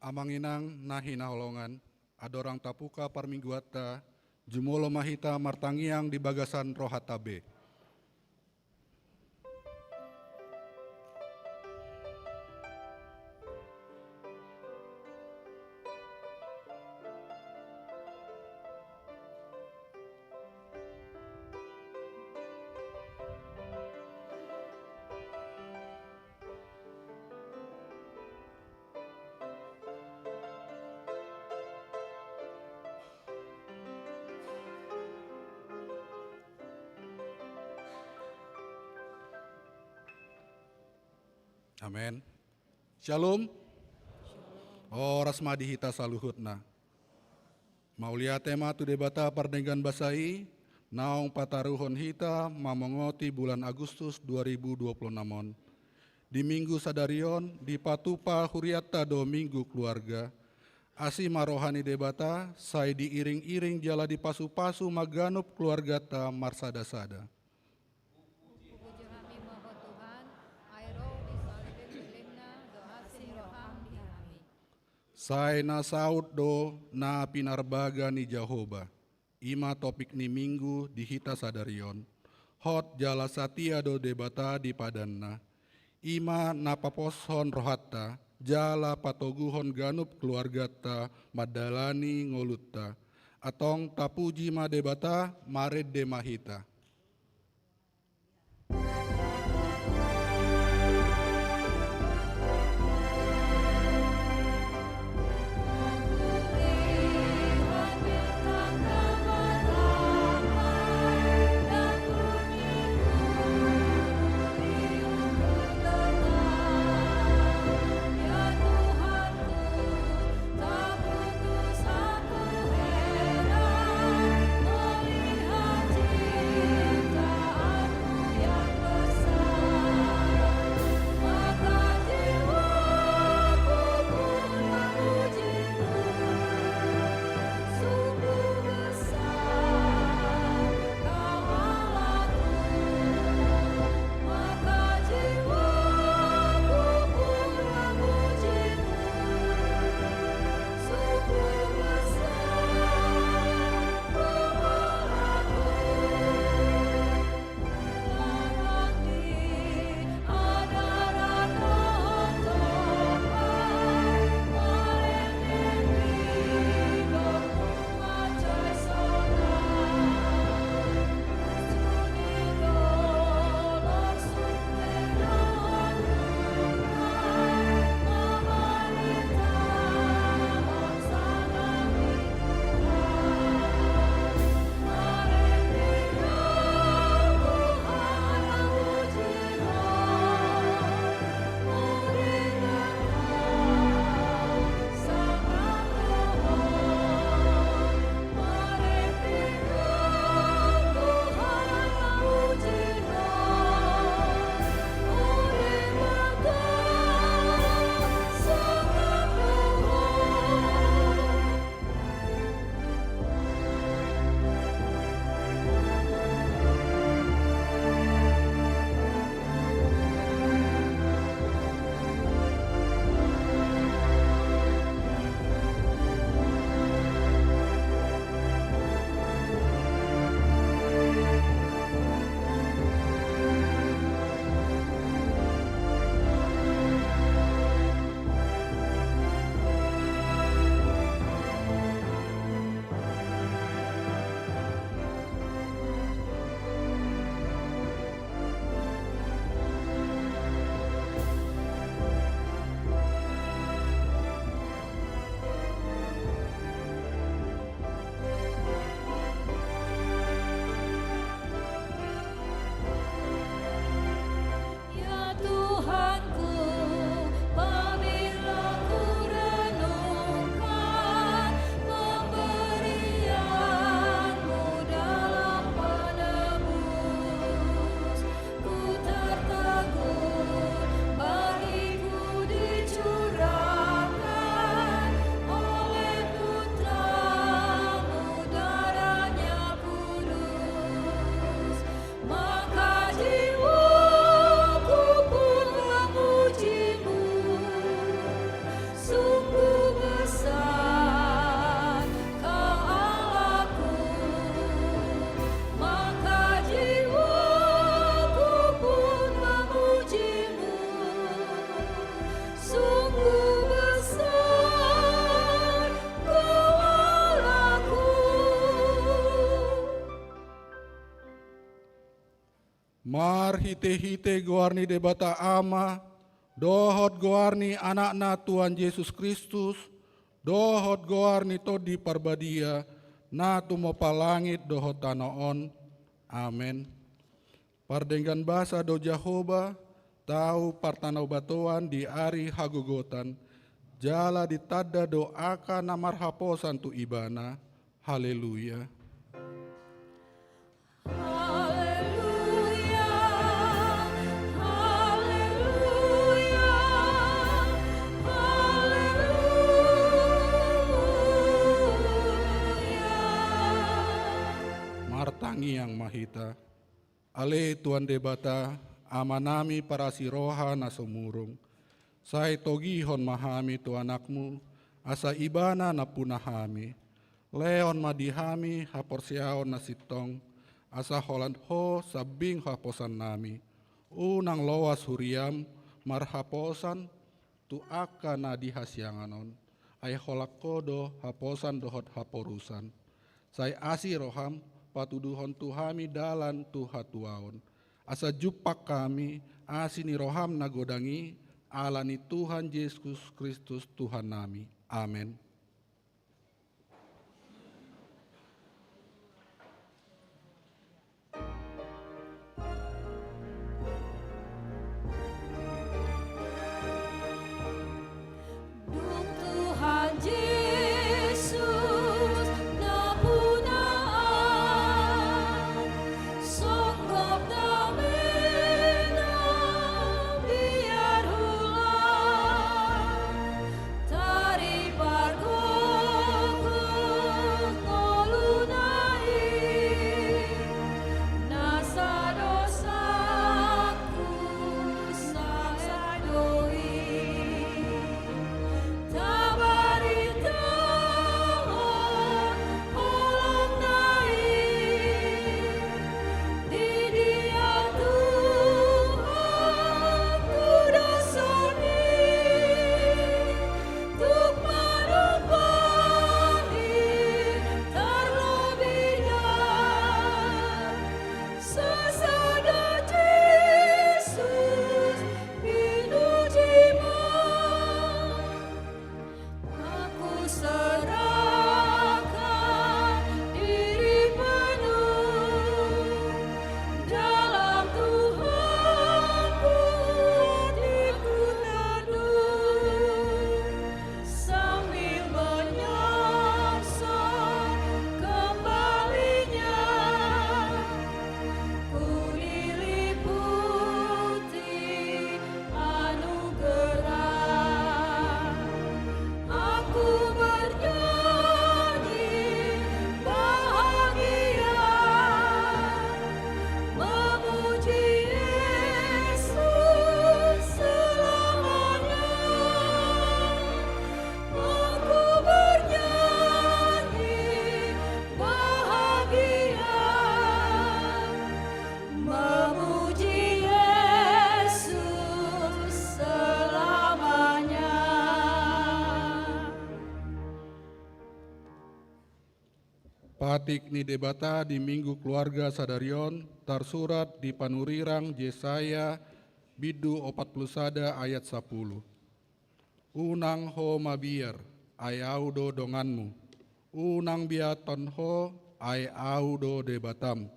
amanginang nahina holongan, adorang tapuka parmingguata, jumolo mahita martangiang di bagasan rohatabe. Amin. Shalom. Rasmadi hita saluhutna. Maulia tema tu debata pardenggan basai, naung pataruhon hita mamongoti bulan Agustus 2026. Di minggu sadarion, di patupa huriata do minggu keluarga, asi marohani debata, sai diiring-iring jala di pasu-pasu maganup keluarga ta marsada-sada. Sai na saud do na pinarbaga ni Jehovah. Ima topik ni minggu di hita sadarion. Hot jala satia do debata di padanna. Ima na paposhon rohatta. Jala patoguhon ganup keluarga ta madalani ngolutta. Atong tapuji ma debata mared de mahita. Mar hite-hite goarni debata ama, dohot goarni anakna Tuhan Yesus Kristus, dohot goarni todi parbadia, na tumo palangit dohot tanoon. Amen. Pardenggan basa do Jahoba, tahu partanau batuan di ari hagogotan, jala ditada doaka namar haposan tu ibana. Haleluya. Martangi yang mahita, ale Tuan debata, amanami para siroha na sumurung, say togihon mahami tu anakmu, asa ibana na punahami, leon madihami haporsiaon na sitong, asa holand ho sabing haposan nami, unang loas huriam marhaposan tu aka na dihasyanganon, ay holakodo haposan dohot haporusan, say asi roham, patuduhon tuhami dalan tuhatuaon. Asa jupak kami, asini roham nagodangi, alani Tuhan Yesus Kristus Tuhan nami. Amen. Patik ni debata di Minggu Keluarga Sadarion, tersurat di Panurirang Yesaya bidu 41 ayat 10. Unang ho mabiar, ay audo donganmu. Unang biaton ho, ay audo debatam.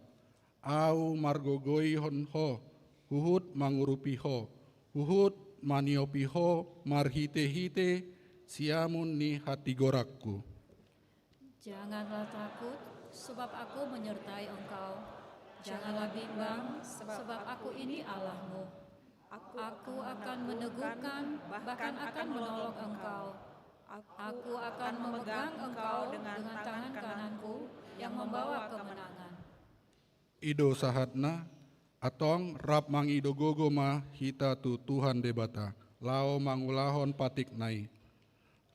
Au margogoi hon ho, huhut mangurupi ho. Huhut maniopi ho, marhite-hite, siamun ni hati gorakku. Janganlah takut, sebab aku menyertai engkau. Janganlah bimbang, sebab aku ini Allahmu. Aku akan meneguhkan, bahkan akan menolong engkau. Aku akan memegang engkau dengan tangan kananku yang membawa kemenangan. Ido sahatna, atong rap mangido gogo ma hita tu Tuhan debata. Lao mangulahon patik nai.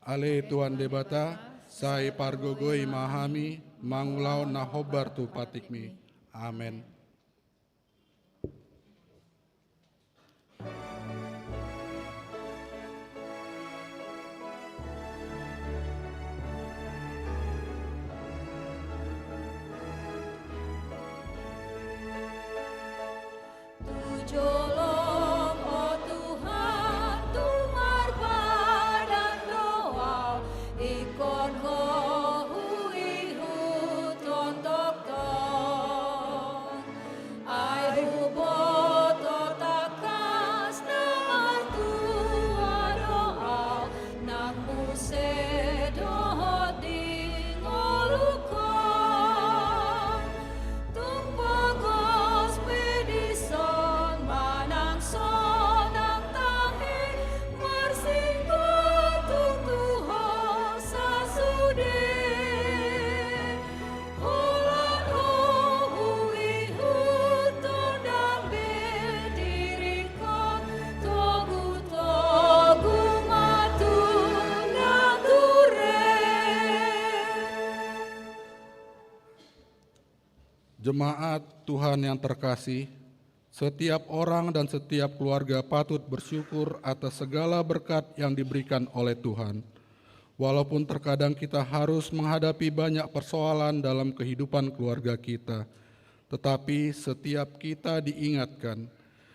Ale Tuhan debata, sai pargogoi mahami, mangulau na hobar tu patikmi. Amen. Jemaat Tuhan yang terkasih, setiap orang dan setiap keluarga patut bersyukur atas segala berkat yang diberikan oleh Tuhan. Walaupun terkadang kita harus menghadapi banyak persoalan dalam kehidupan keluarga kita, tetapi setiap kita diingatkan,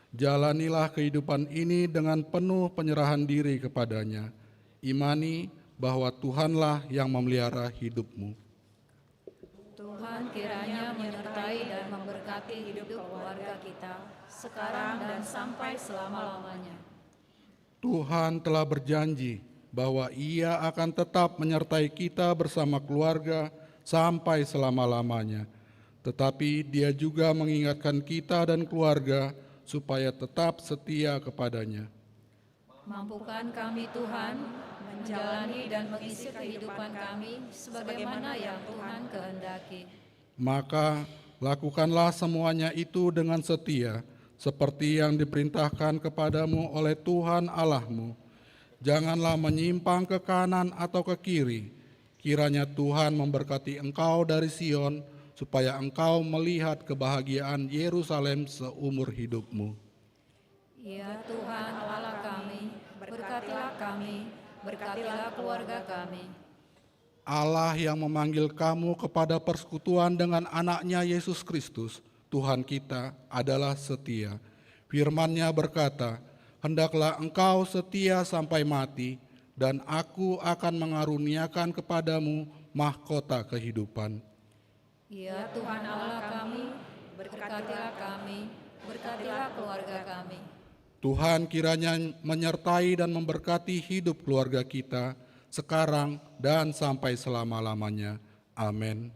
jalanilah kehidupan ini dengan penuh penyerahan diri kepadanya. Imani bahwa Tuhanlah yang memelihara hidupmu. Tuhan kiranya menyertai dan memberkati hidup keluarga kita, sekarang dan sampai selama-lamanya. Tuhan telah berjanji bahwa Ia akan tetap menyertai kita bersama keluarga sampai selama-lamanya. Tetapi Dia juga mengingatkan kita dan keluarga supaya tetap setia kepadanya. Mampukan kami Tuhan menjalani dan mengisi kehidupan kami sebagaimana yang Tuhan kehendaki. Maka lakukanlah semuanya itu dengan setia, seperti yang diperintahkan kepadamu oleh Tuhan Allahmu. Janganlah menyimpang ke kanan atau ke kiri. Kiranya Tuhan memberkati engkau dari Sion, supaya engkau melihat kebahagiaan Yerusalem seumur hidupmu. Ya Tuhan Allah kami, berkatilah kami, berkatilah keluarga kami. Allah yang memanggil kamu kepada persekutuan dengan anaknya Yesus Kristus, Tuhan kita adalah setia. Firman-Nya berkata, hendaklah engkau setia sampai mati, dan aku akan mengaruniakan kepadamu mahkota kehidupan. Ya Tuhan Allah kami, berkatilah kami, berkatilah keluarga kami. Tuhan kiranya menyertai dan memberkati hidup keluarga kita sekarang dan sampai selama-lamanya. Amin.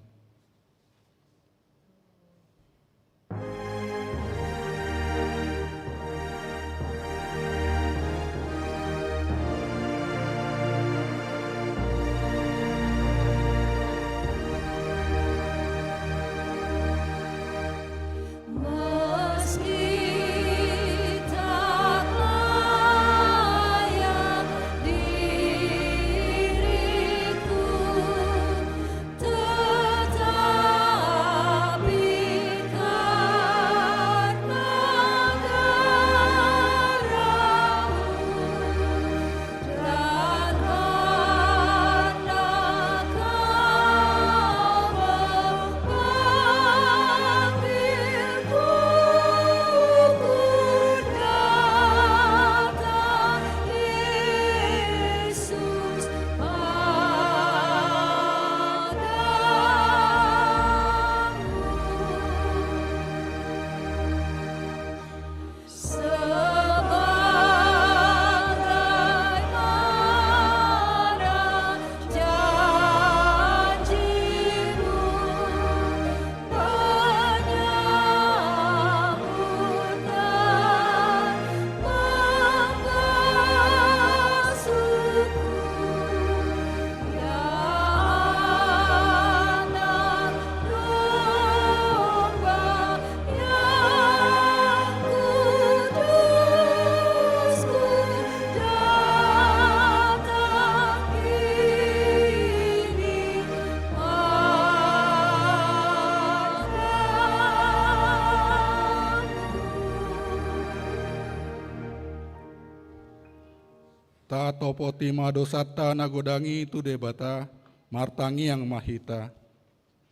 Ta topoti madosata nagodangi tu debata, martangi yang mahita.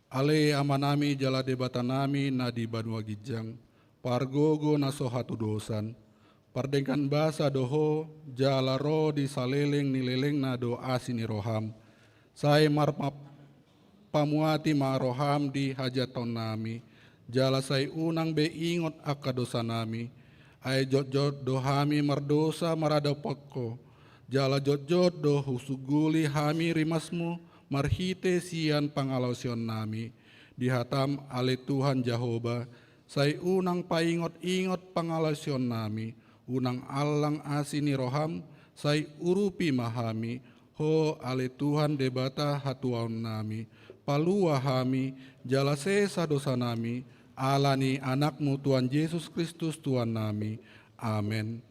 Ale amanami jala debata nami nadi banua gijang, pargogo nasohatu dosan. Pardengkan basa doho, jala ro di saleleng nileleng nado asini roham. Sai marpa pamuati ma roham di hajaton nami. Jala sai unang be ingot akadosa nami. Ai jot-jot dohami mardosa marada pokko. Jala jot-jot do husuguli hami rimasmu marhite sian pangalausion nami. Dihatam ale Tuhan Jehovah, sai unang paingot-ingot pangalausion nami. Unang alang asini roham, sai urupi mahami. Ho ale Tuhan debata hatuaun nami. Palua hami, jala sesa dosa nami. Alani anakmu Tuhan Yesus Kristus Tuhan nami. Amin.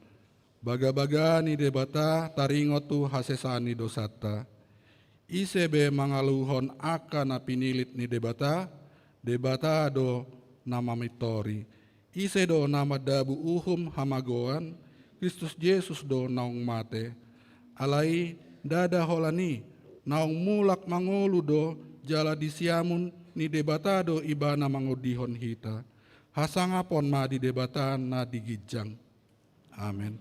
Baga-baga ni debata taringotu hasesani dosata. Isebe mangaluhon akan apinilit ni debata do nama mitori. Ise do nama dabu uhum hamagoan, Kristus Yesus do naung mate. Alai dada holani, naung mulak mangolu do jala disiamun ni debata do ibana mangodihon hita. Hasangapon ma di debata na digijang. Amin.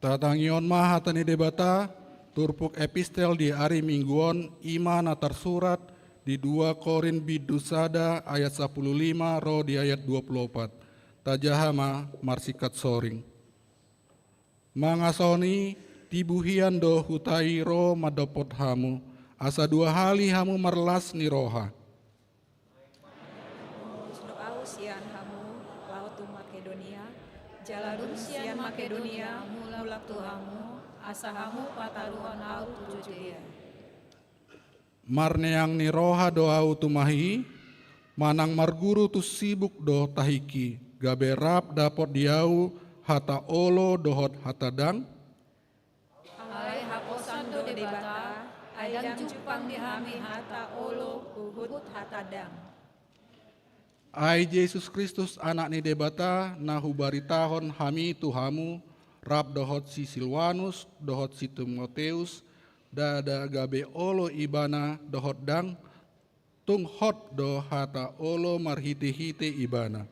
Tatangion mahatani debata, turpuk epistel di hari mingguon iman tersurat di 2 Korin bidusada ayat 15 roh di ayat 24. Tajahama marsikat soring. Mangasoni tibuhian do hutai ro madopot hamu, asa 2 hali hamu marlas ni roha. Doa usian hamu lautu Makedonia, Jaladun sian Makedonia mulak tuhamu, asahamu pataruhan au Judea. Marneang ni roha doa utumahi, manang marguru tu sibuk do tahiki, gaberap dapot diau hata olo dohot hata dang. Alai haposan do debata, aidang jupang dihami hata olo uhut hatadang. Ai Yesus Kristus anak ni debata na hubari tahon hami tuhamu, rap dohot si Silwanus, dohot si Timoteus, dada gabe olo ibana dohot dang, tung hot do hata olo marhite-hite ibana.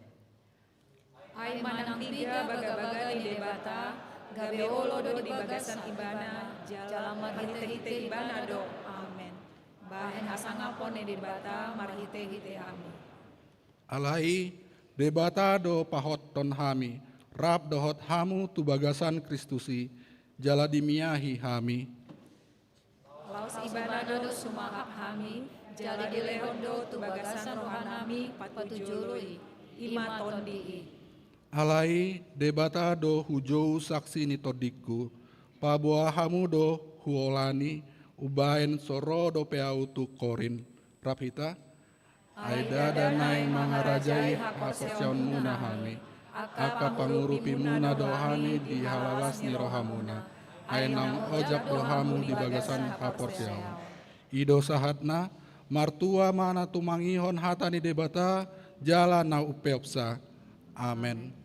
Ai manang 3 baga-baga di debata, gabe olo do di bagasan ibana, jalan marhite-hite ibana do. Amen. Bahen hasangapon di debata marhite-hite ami. Alai debata do pahot ton hami, rap dohot hamu tu bagasan Kristusi, jala dimiahi hami. Laus ibana do sumahap hami, jali dilehon do tu bagasan rohanami patujului, ima tondii. Alai debata do hujou saksi ni todikku, pabuah hamu do huolani, ubaen soro do peau tu Korin. Rapita, aida danai mangarajai hakosion muna hami, aka pangurupi muna dohami di halalas ni rohamuna, ainang ojak dohamu di bagasan haporsiau. Ido sahatna, martua mana tumangihon hatani debata, jala na upeopsa. Amen.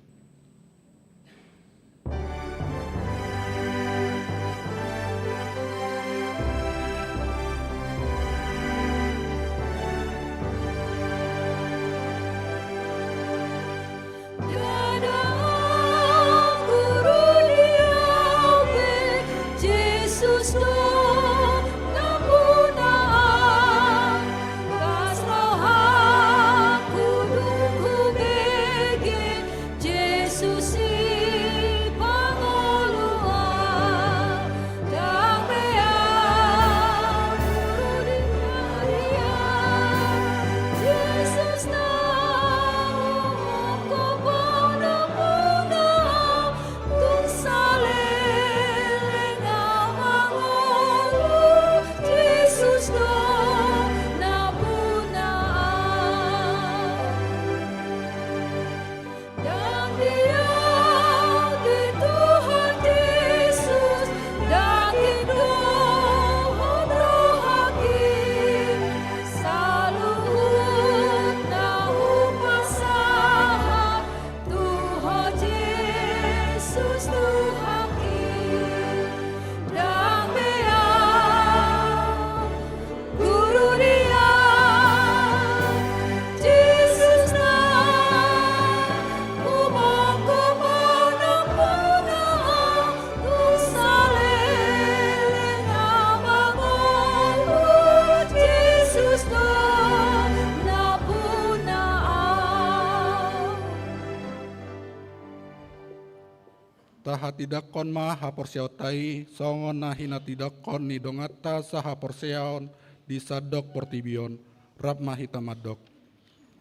taha tidak kon ma haporseau tai songon na hina tidak kon ni dongata saha porseaon di sadok portibion rap mahita madok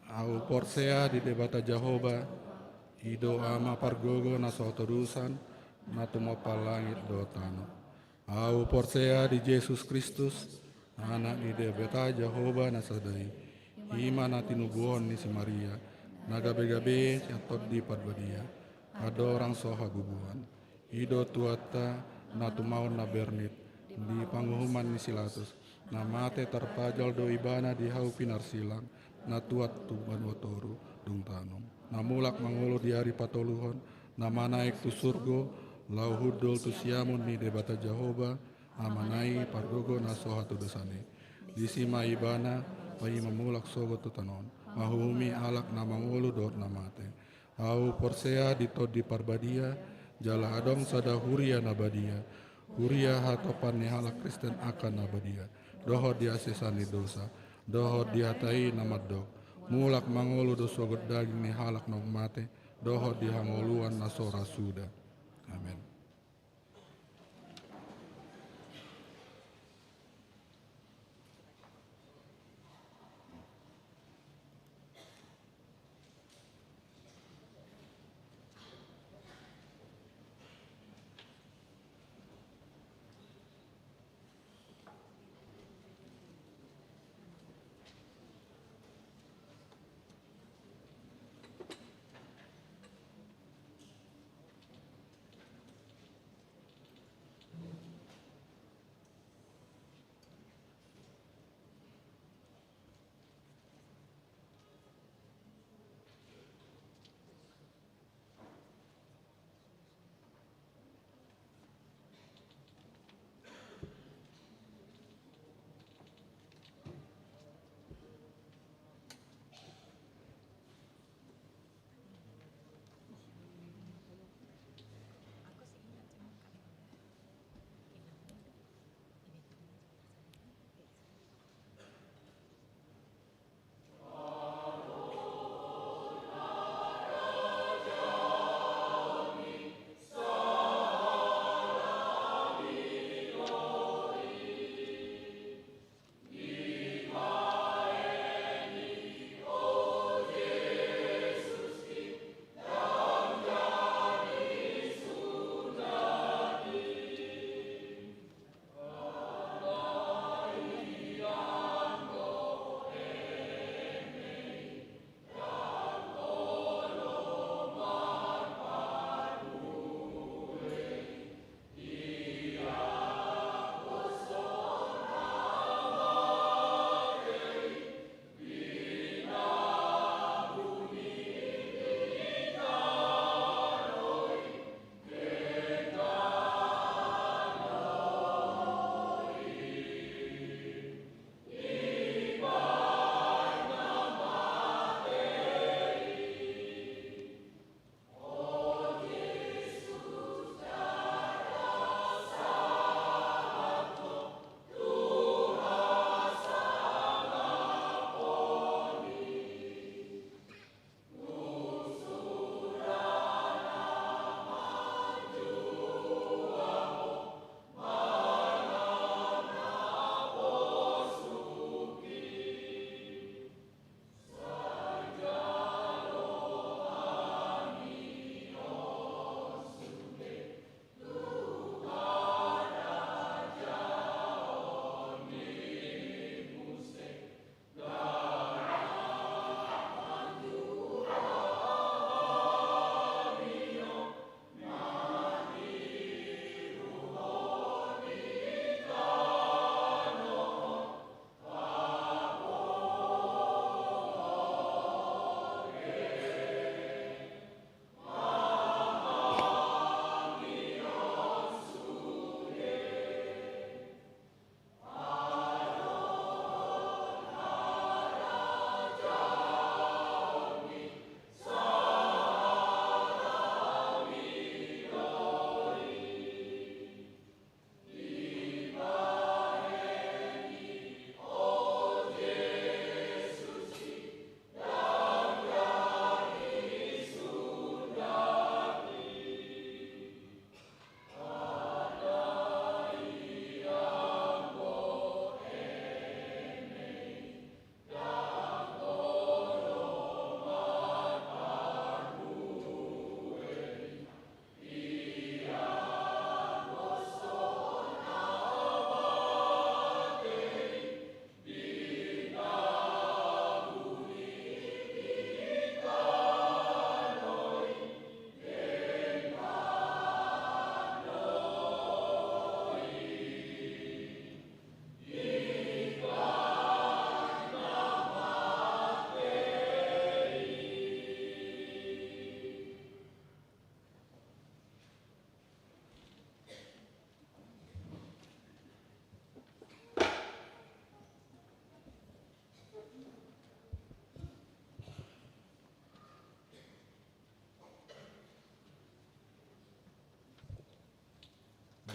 au porsea di debata Jehovah ido ama pargogo na sotorusan na tumopal langit do tano au porsea di Yesus Kristus anak di debata Jehovah na sadai ima na tinubuon ni si Maria na gabe-gabe yatot di padbadia ada orang soha gubuan ido tuata na tumau na bernit di panghuman ni silatus na mate terpajal do ibana di hau pinar silang na tuat tuban watoru dung tanom na mulak mangolo di hari patoluhon na manaik tu surgo lau hudol tu siamun ni debata Jehovah amanai pargogo na soha tu dosane di sima ibana pai mamulak sogo tu tanon mahumi alak na mangolo dot na mate au porsea di tod di parbadia jala adong sada huria nabadia huria hatopan ni halak Kristen akan nabadia doho dia sesani dosa doho dia tai namadok mulak mangolo do sogot daging ni halak nog mate doho di hangoluan nasora suda amin.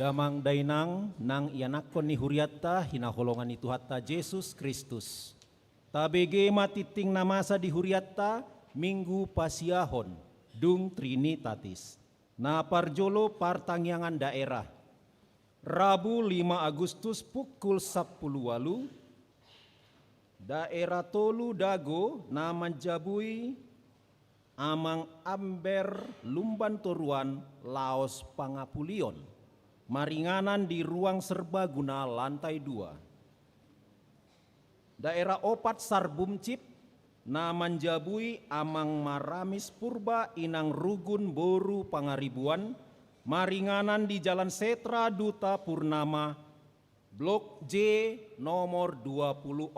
Damang dainang nang ianakon ni huriatta hinaholongan ni Tuhatta Yesus Kristus. Tabege matiting namasa di huriatta minggu pasiahon dung Trinitatis. Na parjolo partangyangan daerah. Rabu 5 Agustus pukul 10.08 daerah Tolu Dago na manjabui amang amber lumban toruan Laos Pangapulion. Maringanan di ruang serbaguna lantai 2. Daerah Opat Sarbumcip na manjabui amang maramis purba inang rugun boru pangaribuan. Maringanan di Jalan Setra Duta Purnama Blok J nomor 26.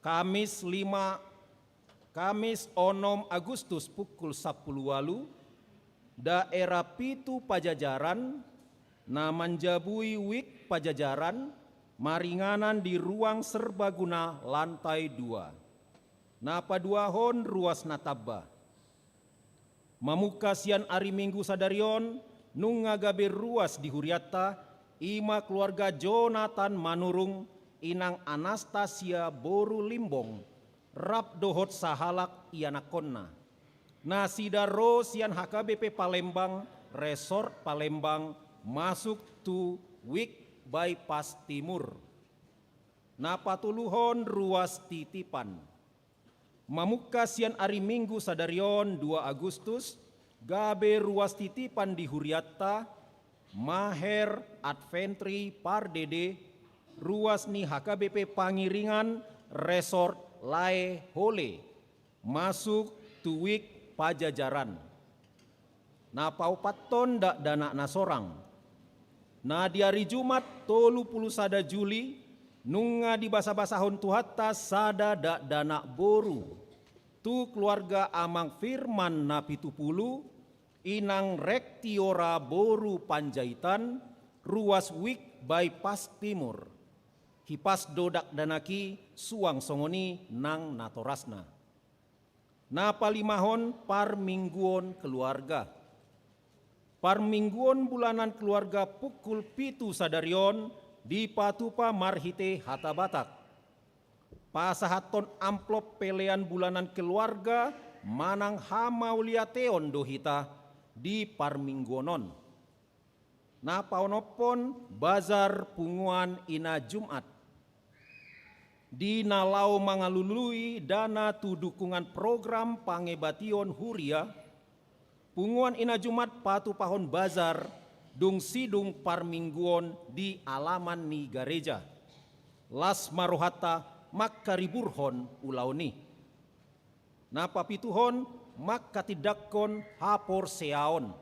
Kamis 6 Agustus pukul 10.08 daerah Pitu Pajajaran na manjabui Wik Pajajaran. Maringanan di ruang serbaguna lantai 2. Na paduahon ruas natabba. Mamuka sian ari Minggu sadarion nung ngagabe ruas di huriatta ima keluarga Jonathan Manurung inang Anastasia Boru Limbong rap dohot sahalak ianakonna. Na sidaro sian HKBP Palembang Resort Palembang masuk tu Wik Bypass Timur. Na patuluhon ruas titipan. Mamuka sian ari Minggu sadarion 2 Agustus gabe ruas titipan di huriatta Maher Adventri Pardede ruas ni HKBP Pangiringan Resort Lae Hole masuk tuwik Pajajaran. Na paupaton dak dana nasorang. Na di hari Jumat 31 Juli nunga di basa-basahon Tuhatta sada dak dana boru. Tu keluarga amang Firman na 70 inang Rektiora Boru Panjaitan ruas Wik Bypass Timur. Hipas dodak danaki suang songoni nang natorasna. Na palimahon parmingguon keluarga. Parmingguon bulanan keluarga pukul 7 sadarion di Patupa Marhite Hatabatak. Pasahaton amplop pelean bulanan keluarga manang hamauliateon dohita di Parminggonon. Na paonopon bazar punguan ina Jumat. Di nalau mangalului dana tu dukungan program pangebation huria. Punguan ina Jumat patu pahon bazar dung sidung Parmingguon di alaman ni gareja. Las marohata makkariburhon ulauni. Napa pituhon makkatidakkon hapor seaon.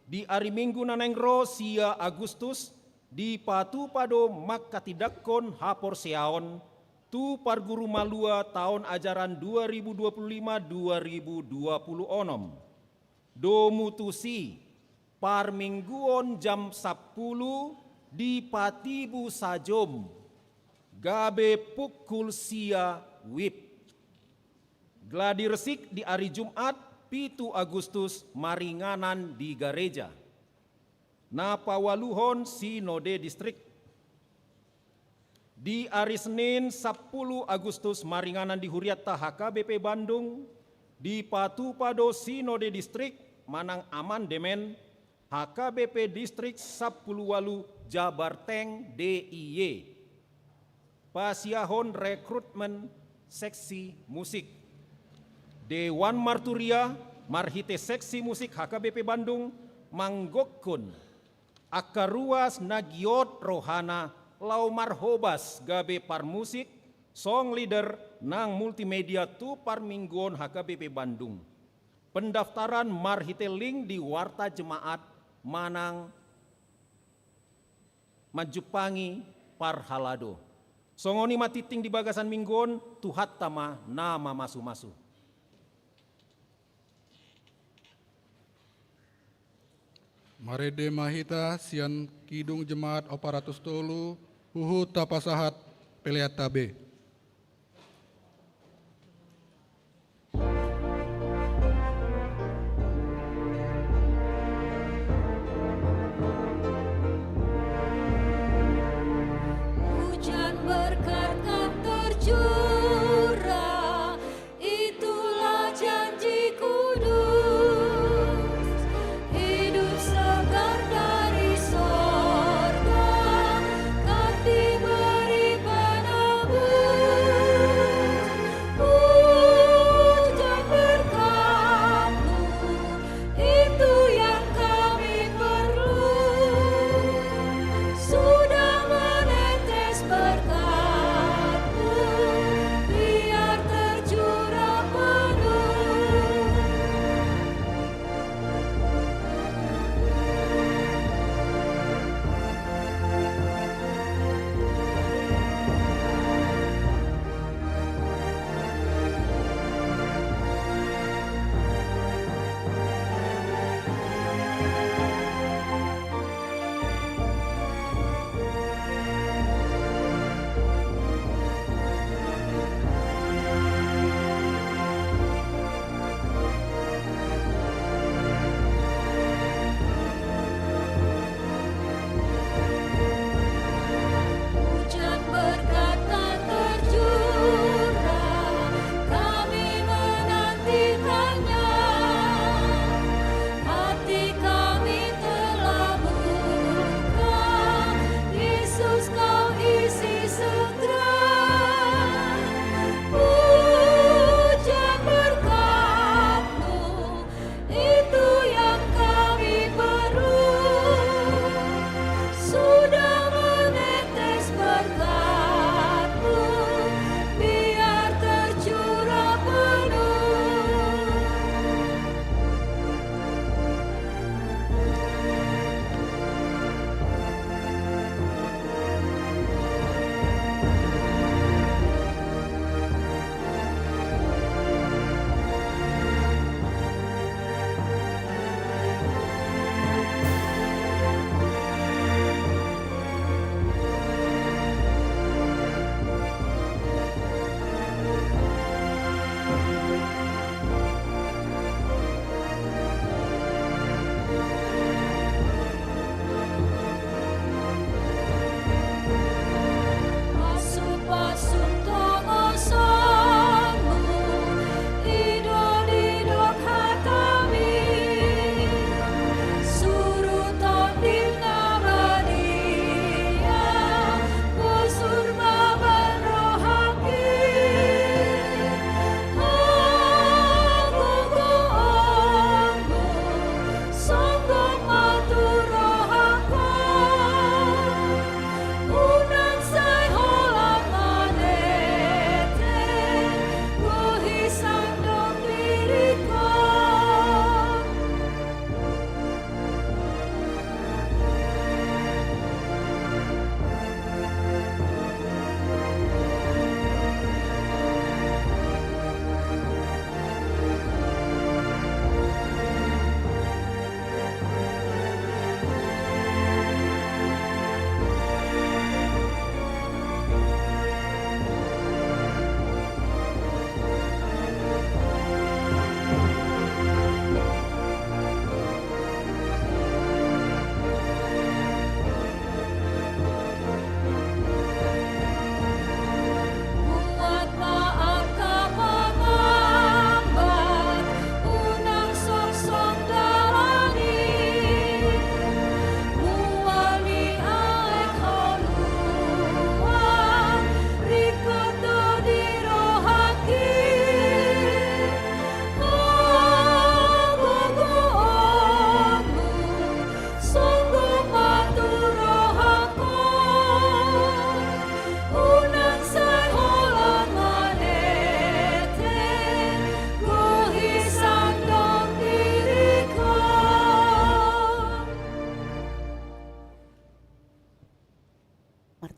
Di ari Minggu nanengro sia Agustus di patu pado makkatidakkon hapor seaon tu parguru malua tahun ajaran 2025-2026. Do mutusi Parmingguon jam 10 di Patibu Sajom gabe pukul sia wip. Gladi resik di hari Jumat 7 Agustus maringanan di gareja. Na pawaluhon sinode distrik. Di hari Senin 10 Agustus maringanan di huriatta HKBP Bandung di Patupado sinode distrik manang amandemen HKBP Distrik 10 Jabarteng DIY. Pasiahon rekrutmen seksi musik. Dewan Marturia Marhite Seksi Musik HKBP Bandung manggokun akaruas nagiot rohana lau marhobas gabe parmusik song leader nang multimedia tu Parmingguon HKBP Bandung. Pendaftaran Marhite link di warta jemaat manang Majupangi Parhalado. Songoni matiting di bagasan Mingguon tuhat tama nama masu-masu. Marede mahita sian kidung jemaat operatus tolu huhu tapasahat peleat tabe.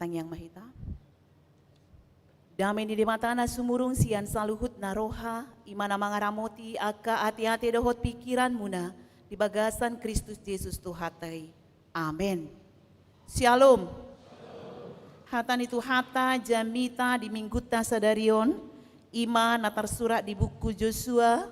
Tang Yang Mahita. Damai di matana sumurung sian saluhut naroha imana mangaramoti aka hati-hati dohot pikiran muna di bagasan Kristus Yesus Tuhatai. Amin. Shalom. Hatan itu hata jamita di mingguta sadarion ima natar surat di buku Joshua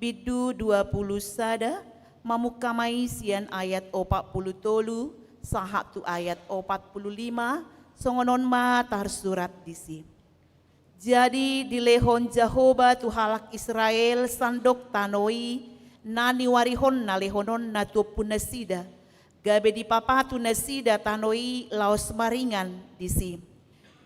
bidu 20 sada mamukamai sian ayat 40 tolu sahatu ayat 45 songonon ma tar surat disi. Jadi dilehon Jehovah tuhalak Israel sandok tanoi nani warihon na lehonon na tupunasida gabe di papatu nasida tanoi laos maringan disi.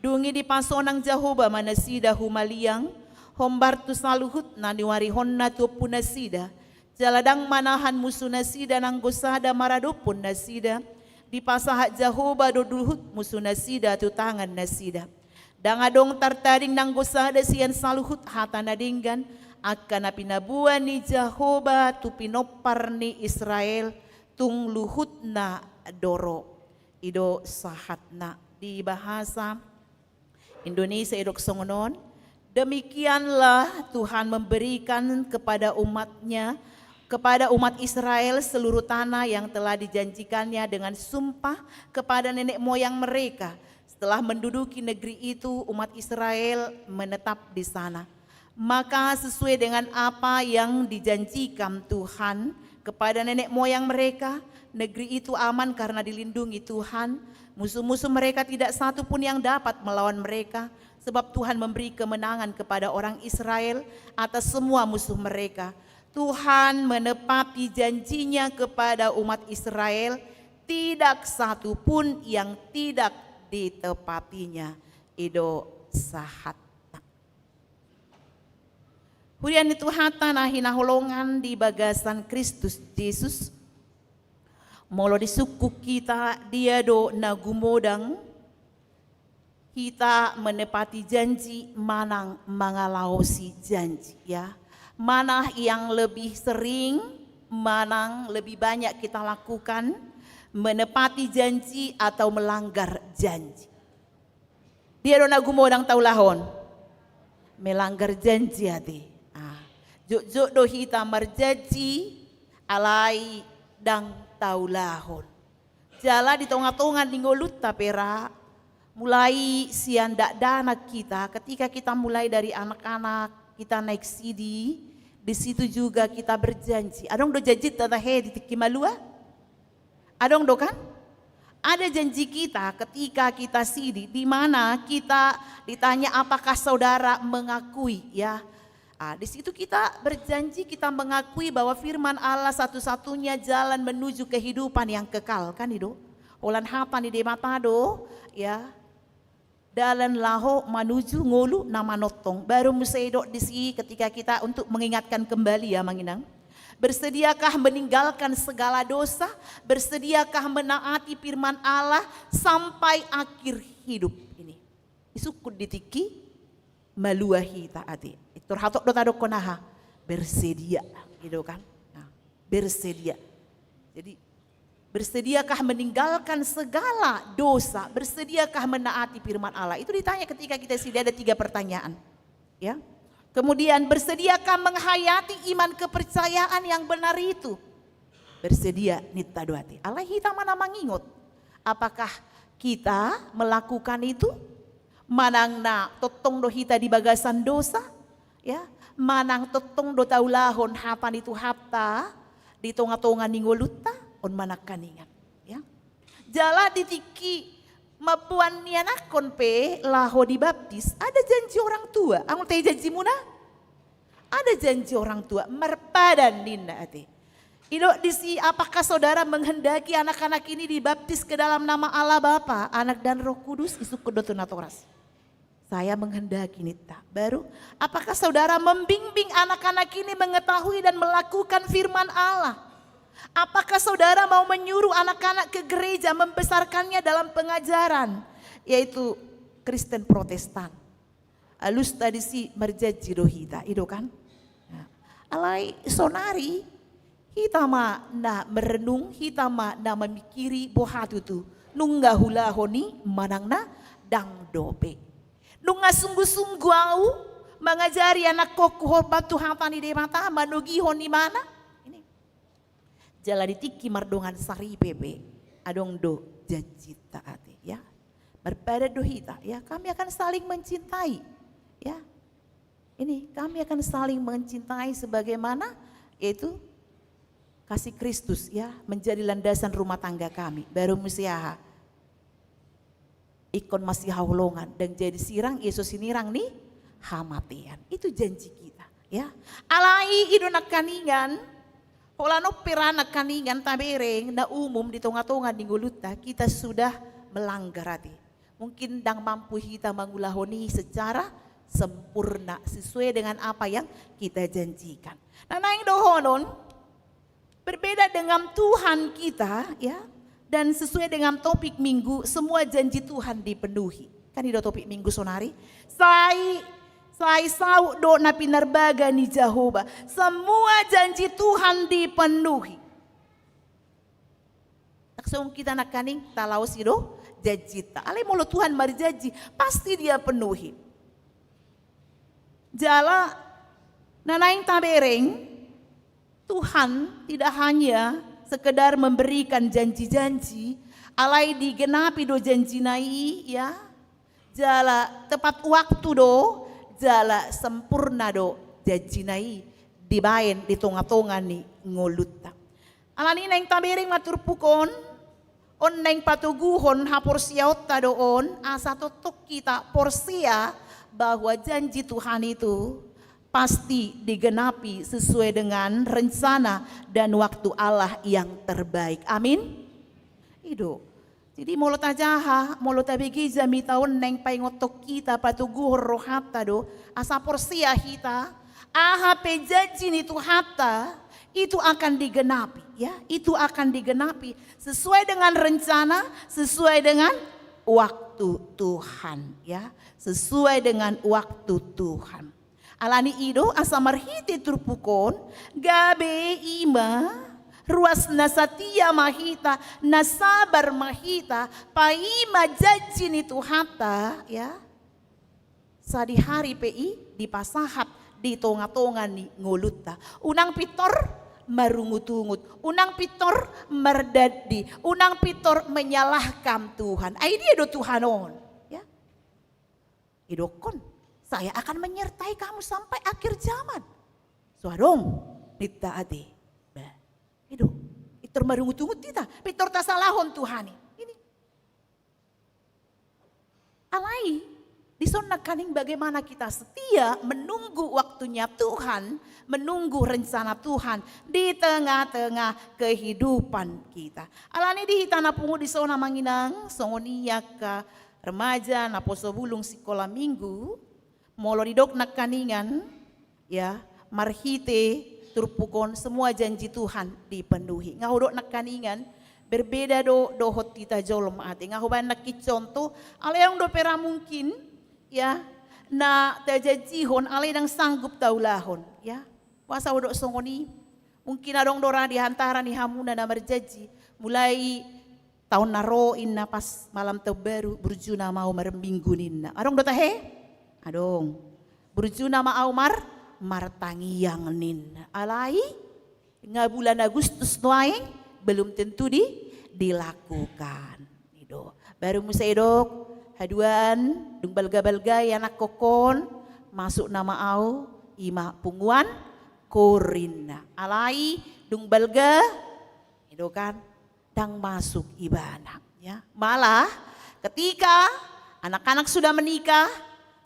Dungi di pasonang Jehovah manasida humaliang hombar tu saluhut nani warihon na tupunasida jaladang manahan musuh nasida nang gosada maradopun nasida di pasahat Jehovah dodulhut musuh nasida tu tangan nasida. Dangadong tartaring nang gosada sian saluhut hatana dinggan akan pinabuan ni Jehovah tu pinopar ni Israel tung luhut na doro. Ido sahatna di bahasa Indonesia idok songonon. Demikianlah Tuhan memberikan kepada umatnya, kepada umat Israel seluruh tanah yang telah dijanjikannya dengan sumpah kepada nenek moyang mereka. Setelah menduduki negeri itu, umat Israel menetap di sana. Maka sesuai dengan apa yang dijanjikan Tuhan kepada nenek moyang mereka, negeri itu aman karena dilindungi Tuhan. Musuh-musuh mereka tidak satu pun yang dapat melawan mereka, sebab Tuhan memberi kemenangan kepada orang Israel atas semua musuh mereka. Tuhan menepati janjinya kepada umat Israel, tidak satu pun yang tidak ditepatinya. Ido sahat. Hurian itu hata nahina holongan di bagasan Kristus Yesus. Molo di suku kita dia do nagumodang. Kita menepati janji manang mangalausi janji ya. Mana yang lebih sering, manang lebih banyak kita lakukan menepati janji atau melanggar janji. Dia do nagumodang taulahon melanggar janji hati. Juk do hita marjanji alai dang taulahon. Jala di tonga-tonga ningolut tapera mulai sian dak dana kita ketika kita mulai dari anak-anak kita naik CD di situ juga kita berjanji. Adong do janji tata he di Kimalua. Adong do kan? Ada janji kita ketika kita CD di mana kita ditanya apakah saudara mengakui ya. Di situ kita berjanji, kita mengakui bahwa firman Allah satu-satunya jalan menuju kehidupan yang kekal kan itu. Olan hatan di matado ya. Dalan laho menuju ngolu nama notong. Baru museidok di sini ketika kita untuk mengingatkan kembali ya Manginang. Bersediakah meninggalkan segala dosa? Bersediakah menaati firman Allah sampai akhir hidup ini? Isukut ditiki maluahi taati. Itu hatok dota dokonaha bersedia, gitu kan? Nah, bersedia. Jadi bersediakah meninggalkan segala dosa? Bersediakah menaati firman Allah? Itu ditanya ketika kita sini ada 3 pertanyaan, ya. Kemudian bersediakah menghayati iman kepercayaan yang benar itu? Bersedia nita doati. Allah kita mana mengingat. Apakah kita melakukan itu? Manang na totong do hita di bagasan dosa? Ya, manang totong do taulahon hapan itu hapta di tonga-tonga ningoluta on manakaningan. Ya, jala ditiki mapuan nianakon pe laho dibaptis, ada janji orang tua. Anu teh janji muna? Ada janji orang tua merpadan ninda ate. Ido disi apakah saudara menghendaki anak-anak ini dibaptis ke dalam nama Allah Bapa, Anak dan Roh Kudus? Isuk kedotunatoras. Saya menghendaki nita. Baru apakah saudara membimbing anak-anak ini mengetahui dan melakukan firman Allah? Apakah saudara mau menyuruh anak-anak ke gereja membesarkannya dalam pengajaran yaitu Kristen Protestan? Alus tadi si merjaji dohita, itu kan? Nah, alai sonari kita ma na merenung, kita ma na memikiri bohatu tu nunggah hula honi manang na dang dope. Nunga sungguh-sungguh au mengajari anak koku hormat Tuhan tani de mata manugi honi mana? Ini. Jala ditiki mardongan sari bebe. Adong do janji taati ya. Berbeda dohita ya, kami akan saling mencintai ya. Ini kami akan saling mencintai sebagaimana yaitu kasih Kristus ya menjadi landasan rumah tangga kami. Baru musiaha ikon masih haulongan dan jadi sirang Yesus sinirang nih hamatian. Itu janji kita ya. Alai idonak kaningan polano peranak kaningan tabereng na umum di tonga-tonga di nguluta kita sudah melanggar hati. Mungkin dang mampu kita mengulahoni secara sempurna sesuai dengan apa yang kita janjikan. Nah, naing dohonon berbeda dengan Tuhan kita ya dan sesuai dengan topik minggu semua janji Tuhan dipenuhi. Kan itu topik minggu sonari. Sai sau do na pinarbaga ni Jehovah. Semua janji Tuhan dipenuhi. Taksong kita nak kaning talau sido janji ta. Ale molo Tuhan mari janji pasti dia penuhi. Jala nanaing tabereng Tuhan tidak hanya sekedar memberikan janji-janji, alai digenapi do janji nai ya. Jala tepat waktu do, jala sempurna do janji nai dibaen di tonga-tonga ni ngoluta. Alani neng tabereng matur pukon, on neng patuguhon hapursiaot ta doon, asa totok kita porsia bahwa janji Tuhan itu pasti digenapi sesuai dengan rencana dan waktu Allah yang terbaik. Amin. Itu. Jadi mulut ajaha, mulut abigi jami tahun neng paingotok kita patuguh rohata do, asa porsia kita, aha pejanji itu hatta, itu akan digenapi ya, itu akan digenapi sesuai dengan rencana, sesuai dengan waktu Tuhan ya, sesuai dengan waktu Tuhan. Alani ido asa marhiti turpukon gabe ima ruas nasatia mahita nasabar mahita paima janji ni Tuhata ya sadi hari pi di pasahat di tonga-tonga ni nguluta unang pitor marungut-ungut unang pitor merdadi unang pitor menyalahkan Tuhan ai dia do Tuhanon ya idokon saya akan menyertai kamu sampai akhir zaman. Suadong, ditaati. Itu marungut-ungut kita. Pitor tasalahon Tuhan ini. Alai, disonak kaning bagaimana kita setia menunggu waktunya Tuhan, menunggu rencana Tuhan di tengah-tengah kehidupan kita. Alani di hitana pungu disona manginang, songonia ka remaja na poso bulung sekolah minggu. Molo didok nak kaningan ya marhite turpukon semua janji Tuhan dipenuhi. Ngahodok nak kaningan berbeda do dohot kita jolom ate. Ngahoban nak contoh ale yang do pera mungkin ya na tajajihon ale yang sanggup taulahon ya. Wasa odok songoni mungkin adong dora di antara ni hamuna na berjanji mulai tahun naro inna pas malam terbaru berjuna mau mereminggu ninna. Adong do tahe adong berjuna ma Aumar martangi yang nin alai nga bulan Agustus noaeng belum tentu dilakukan itu baru musaidok haduan dung balga-balga anak kokon masuk nama au ima punguan korinna alai dung balga itu kan dang masuk ibadah ya malah ketika anak-anak sudah menikah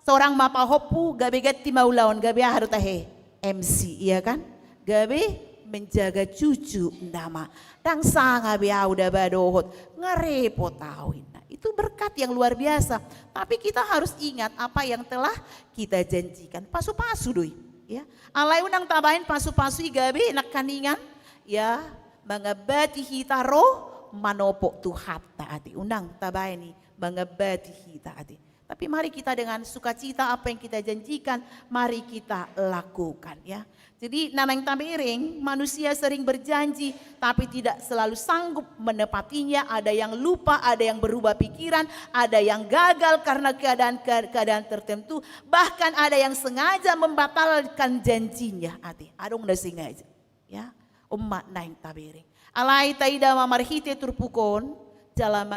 seorang mapa hopu gabe gati maulawan gabe harus tahe MC iya kan gabe menjaga cucu nama dang sanga be udah badohot ngarepot tauin itu berkat yang luar biasa tapi kita harus ingat apa yang telah kita janjikan pasu-pasu doi ya alai unang tabain pasu-pasu gabe nak kaningan ya mangabati hitaro manopok tuhat taati unang tabain ni mangabati hitaati Tapi mari kita dengan sukacita apa yang kita janjikan, mari kita lakukan ya. Jadi nanang tabering, manusia sering berjanji tapi tidak selalu sanggup menepatinya. Ada yang lupa, ada yang berubah pikiran, ada yang gagal karena keadaan tertentu. Bahkan ada yang sengaja membatalkan janjinya. Adong na sengaja ya. Umat naing tabering. Alai taida mamarhite turpukon,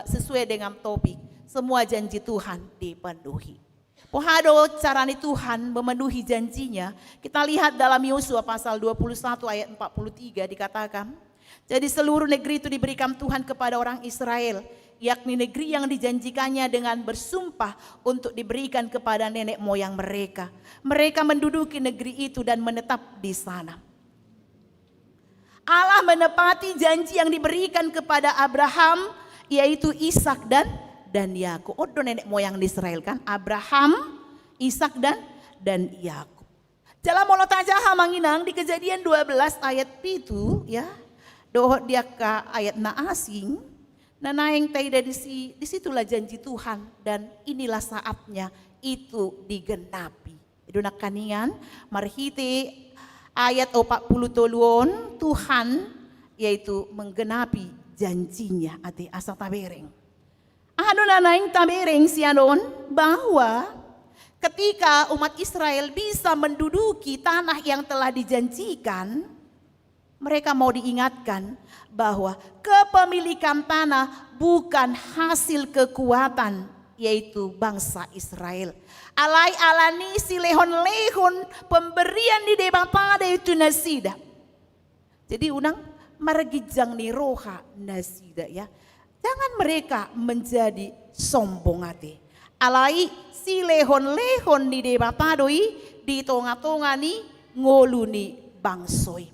sesuai dengan topik. Semua janji Tuhan dipenuhi. Pohado carani Tuhan memenuhi janjinya. Kita lihat dalam Yosua pasal 21 ayat 43 dikatakan. Jadi seluruh negeri itu diberikan Tuhan kepada orang Israel. Yakni negeri yang dijanjikannya dengan bersumpah untuk diberikan kepada nenek moyang mereka. Mereka menduduki negeri itu dan menetap di sana. Allah menepati janji yang diberikan kepada Abraham, yaitu Ishak dan Yakub. Oh, nenek moyang di Israel kan, Abraham, Ishak dan Yakub. Dalam molotajaha manginang di Kejadian 12 ayat 7 ya. Doh dia ke ayat na asing. Nanaing taida di situlah janji Tuhan dan inilah saatnya itu digenapi. Itu nak kaningan marhite ayat 40 toluon Tuhan yaitu menggenapi janjinya ati asa tabereng. Ano na naing tabereng sianon bahwa ketika umat Israel bisa menduduki tanah yang telah dijanjikan, mereka mau diingatkan bahwa kepemilikan tanah bukan hasil kekuatan yaitu bangsa Israel. Alai alani si lehon-lehon pemberian di debata itu nasida. Jadi unang margijang ni roha nasida ya. Jangan mereka menjadi sombong hati. Alai si lehon-lehon di debatadoi di tonga-tongani ngoluni bangsoi.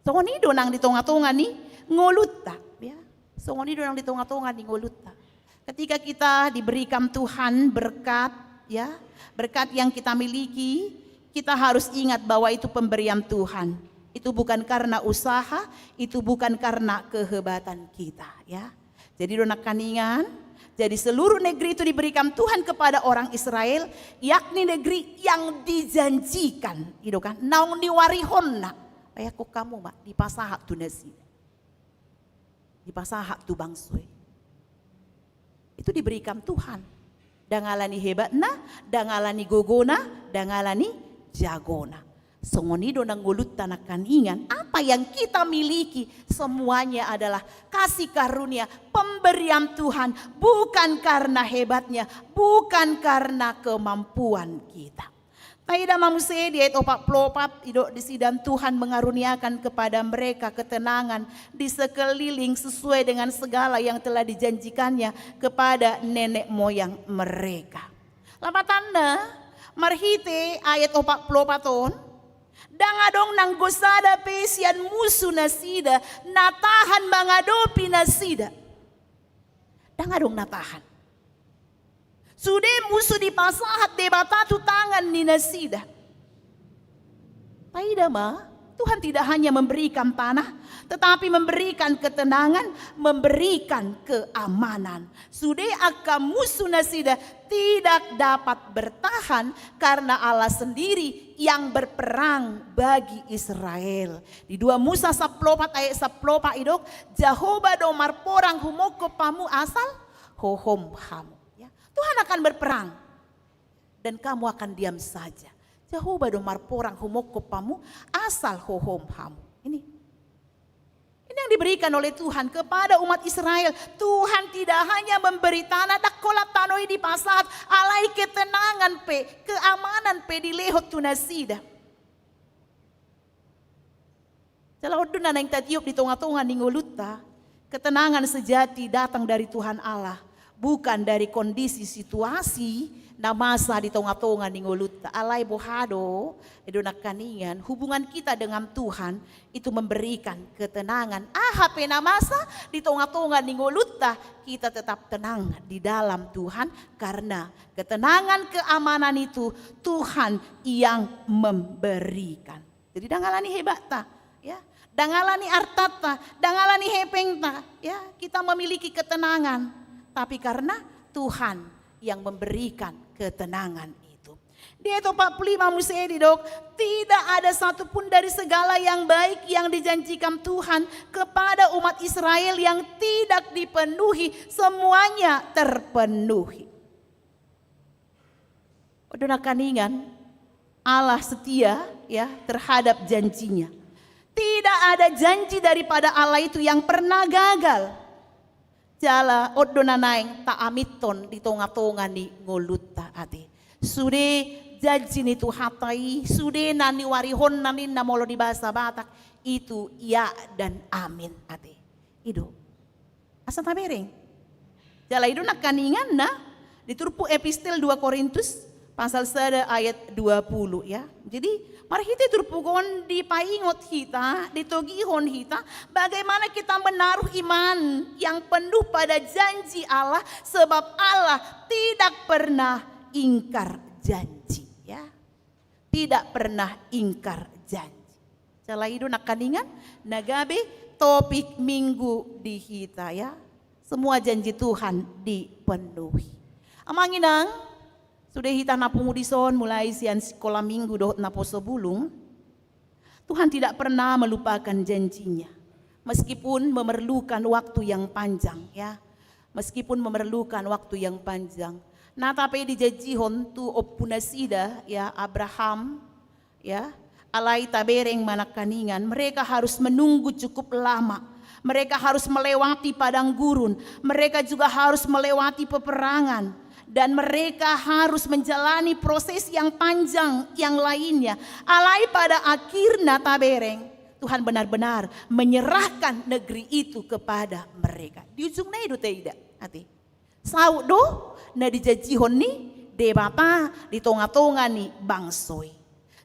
Songoni donang di tonga-tongani ngolutta ya. Songoni donang di tonga-tongani ngolutta. Ketika kita diberikan Tuhan berkat ya, berkat yang kita miliki, kita harus ingat bahwa itu pemberian Tuhan. Itu bukan karena usaha, itu bukan karena kehebatan kita ya. Jadi donak kaningan, jadi seluruh negeri itu diberikan Tuhan kepada orang Israel, yakni negeri yang dijanjikan, gitu kan? Naung niwarihonna, kayak kok kamu mak di pasahat tu nasi, di pasahat tu bangsoi. Itu diberikan Tuhan. Dangalani hebatna, dangalani gogona, dangalani jagona. Songonido nang gulut tanakan ingan, apa yang kita miliki semuanya adalah kasih karunia, pemberian Tuhan, bukan karena hebatnya, bukan karena kemampuan kita. Taida mamuse di ayat 44 idok di sidang Tuhan mengaruniakan kepada mereka ketenangan di sekeliling sesuai dengan segala yang telah dijanjikannya kepada nenek moyang mereka. Lamatanda marhite ayat 44 ton. Dangadong nang gosada pesian musuh nasida, natahan mangadopi nasida. Dangadong natahan. Sudah musuh di pasahat debatatu tangan ni nasida. Taida ma, Tuhan tidak hanya memberikan tanah, tetapi memberikan ketenangan, memberikan keamanan. Sudah akan musuh nasida tidak dapat bertahan karena Allah sendiri yang berperang bagi Israel. Di 2 Musa 14 ayat 14 idok, Jehovah domar porang humoko pamu asal hohom hamu. Ya, Tuhan akan berperang dan kamu akan diam saja. Jehovah domar porang humoko pamu asal hohom hamu. Ini yang diberikan oleh Tuhan kepada umat Israel. Tuhan tidak hanya memberi tanah dakolat tanoi di pasat, alai ketenangan keamanan di lehot tunasida. Kalau dunan yang tatiup di tonga-tonga ningoluta, ketenangan sejati datang dari Tuhan Allah, bukan dari kondisi situasi na masa di tonga-tonga ningoluta. Alai bohado edonak kaningan, hubungan kita dengan Tuhan itu memberikan ketenangan. HP na masa di tonga-tonga ningoluta, kita tetap tenang di dalam Tuhan karena ketenangan keamanan itu Tuhan yang memberikan. Jadi dangalani hebata ya, dangalani artata, dangalani hepengta ya, kita memiliki ketenangan tapi karena Tuhan yang memberikan ketenangan itu. Di ayat 45 Musedi dok, tidak ada satupun dari segala yang baik yang dijanjikan Tuhan kepada umat Israel yang tidak dipenuhi, semuanya terpenuhi. Odona kaningan, Allah setia ya terhadap janjinya. Tidak ada janji daripada Allah itu yang pernah gagal. Jala odona naing ta amiton di tonga-tonga ni ngolutta ate. Sude janji ni tu hatai, sude nani warihon nani namolo di bahasa Batak itu ya dan amin ate. Ido. Asa tabereng. Jala ido nak kaningan na diturpu epistel 2 Korintus pasal 1 ayat 20 ya. Jadi mari kita turpugon di paingot kita, di togihon kita, bagaimana kita menaruh iman yang penuh pada janji Allah, sebab Allah tidak pernah ingkar janji ya. Tidak pernah ingkar janji. Cala itu nak kaningan nagabe topik minggu di kita ya. Semua janji Tuhan dipenuhi. Amanginang sudah kita napungu di son mulai sian sekolah minggu doh napo sebulung. Tuhan tidak pernah melupakan janjinya. Meskipun memerlukan waktu yang panjang ya. Meskipun memerlukan waktu yang panjang. Nah tapi di jajihon tu opunasida ya Abraham ya. Alai tabereng manakaningan. Mereka harus menunggu cukup lama. Mereka harus melewati padang gurun. Mereka juga harus melewati peperangan. Dan mereka harus menjalani proses yang panjang yang lainnya. Alai pada akhirnya tabereng, Tuhan benar-benar menyerahkan negeri itu kepada mereka. Di ujungnya itu tidak. Hati. Saudo na dijajihon ni debata di tonga-tonga ni bangsoi.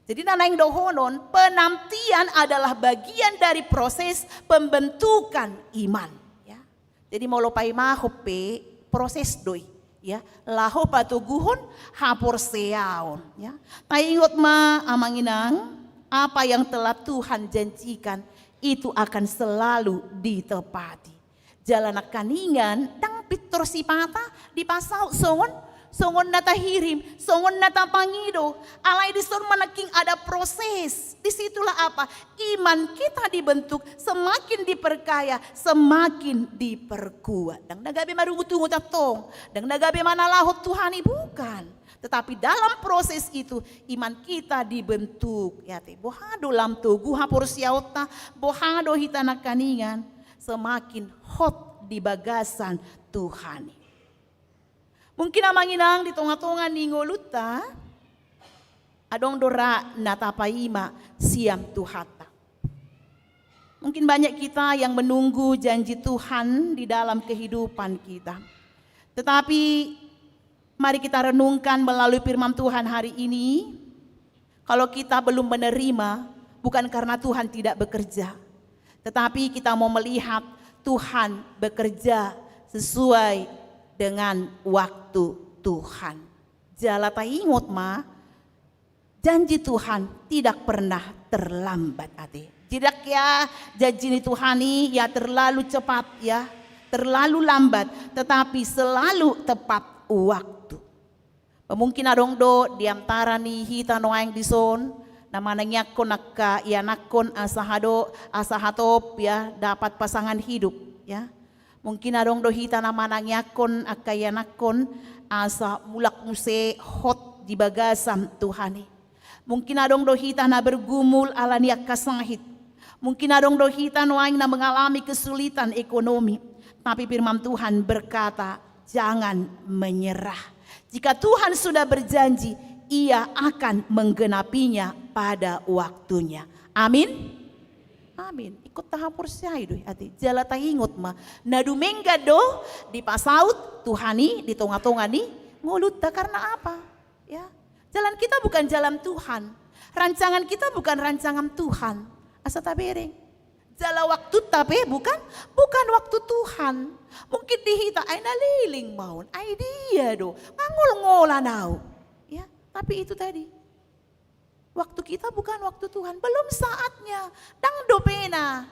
Jadi nanaing dohonon penantian adalah bagian dari proses pembentukan iman. Ya. Jadi mau lopai mahope proses doi. Ya, laho patuguhon hapor seaon ya. Taingot ma amanginang apa yang telah Tuhan janjikan itu akan selalu ditepati. Jalan kaningan tang pitor sipata di pasau songon nata hirim, songon nata pangido. Alai dison manaking ada proses. Disitulah apa? Iman kita dibentuk semakin diperkaya, semakin diperkuat. Dan nagabe marungu-tungu tatong. Dan nagabe mana lahot Tuhani bukan. Tetapi dalam proses itu iman kita dibentuk. Ya te, bohado lam tugu hapor siauta, bohado hitana kaningan. Semakin hot di bagasan Tuhani. Mungkin amanginang di tonga-tonga ni ngoluta adong dora natapaima siam tuhata. Mungkin banyak kita yang menunggu janji Tuhan di dalam kehidupan kita. Tetapi mari kita renungkan melalui firman Tuhan hari ini. Kalau kita belum menerima bukan karena Tuhan tidak bekerja. Tetapi kita mau melihat Tuhan bekerja sesuai dengan waktu Tuhan. Jala taingot ma, janji Tuhan tidak pernah terlambat ade. Tidak ya janji Tuhani ya terlalu cepat ya, terlalu lambat, tetapi selalu tepat waktu. Mungkin adong do diantara ni hita noaing dison, nama nanya konaka ya nakon asahatop ya dapat pasangan hidup ya. Mungkin adong dohita nama nangyakon akayanakon asa mulak muse hot di bagasan Tuhani. Mungkin adong dohita na bergumul ala niyak kasahit. Mungkin adong dohita noaing na mengalami kesulitan ekonomi. Tapi firman Tuhan berkata, jangan menyerah. Jika Tuhan sudah berjanji, ia akan menggenapinya pada waktunya. Amin. Amin. Ikut tahap persyai doy ati. Jala taingot ma. Nadumengga do di pasaut Tuhani di tonga-tonga ni nguluta karena apa? Ya. Jalan kita bukan jalan Tuhan. Rancangan kita bukan rancangan Tuhan. Asa tabereng. Jala waktu tapi bukan waktu Tuhan. Mungkin dihita ay naliling maun. Ay dia do. Ngangol-ngola nau. Ya, tapi itu tadi. Waktu kita bukan waktu Tuhan, belum saatnya. Dang dopena,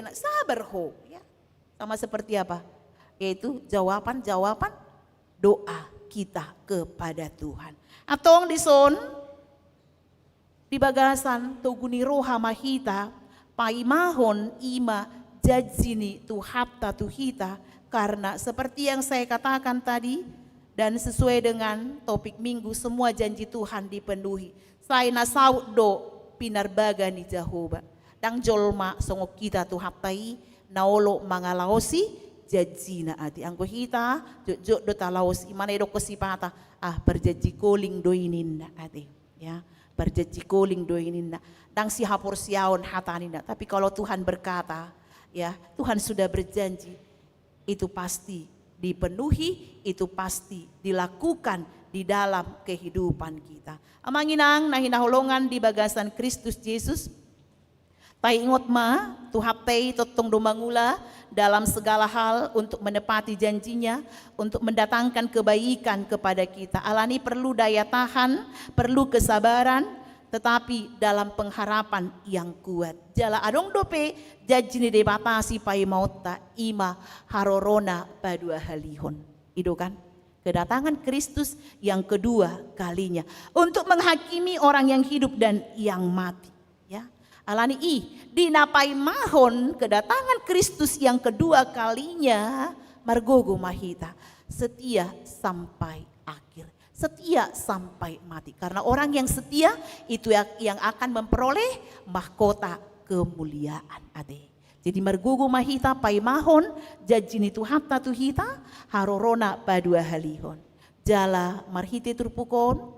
sabar ho. Ya. Sama seperti apa? yaitu jawaban-jawaban doa kita kepada Tuhan. Atong dison di bagasan tuguni roha mahita paimahon ima jajini tuhapta tuhita, karena seperti yang saya katakan tadi dan sesuai dengan topik minggu, semua janji Tuhan dipenuhi. Saya nasaud do pinarbaga ni Jehovah. Dang jolma songok kita tuhaptai naolo mangalaosi janji na ati. Angko hita jok do talaos imana do kesipata berjanji koling do inin na ati. Ya, berjanji koling do inin na. Dang si hapur siaon hataninda. Tapi kalau Tuhan berkata, ya Tuhan sudah berjanji, itu pasti dipenuhi, itu pasti dilakukan di dalam kehidupan kita. Amanginang nahinahulongan di bagasan Kristus Yesus. Tai ingot ma, tuhaptei totong domangula dalam segala hal untuk menepati janjinya, untuk mendatangkan kebaikan kepada kita. Alani perlu daya tahan, perlu kesabaran, tetapi dalam pengharapan yang kuat. Jala adong dope janji debatasi pai mauta ima harorona padua halihon. Itu kan kedatangan Kristus yang kedua kalinya untuk menghakimi orang yang hidup dan yang mati. Ya, alani dinapai mahon kedatangan Kristus yang kedua kalinya margogo mahita setia sampai akhir, setia sampai mati, karena orang yang setia itu yang akan memperoleh mahkota kemuliaan ade. Jadi margogo mahita pai mahon jajini tuhapta tuhita harorona padua halihon. Jala marhite turpukon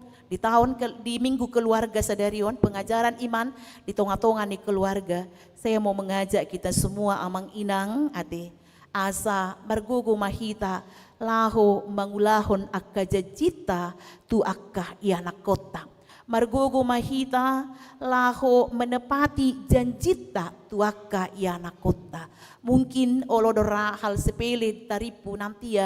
di minggu keluarga sadarion, pengajaran iman di tonga-tonga ni keluarga. Saya mau mengajak kita semua amang inang ate asa margogo mahita laho mangulahon akka jajita tu akka iana kota. Margogo mahita laho menepati janjita tu akka iana kota. Mungkin olodora hal sepele taripu nanti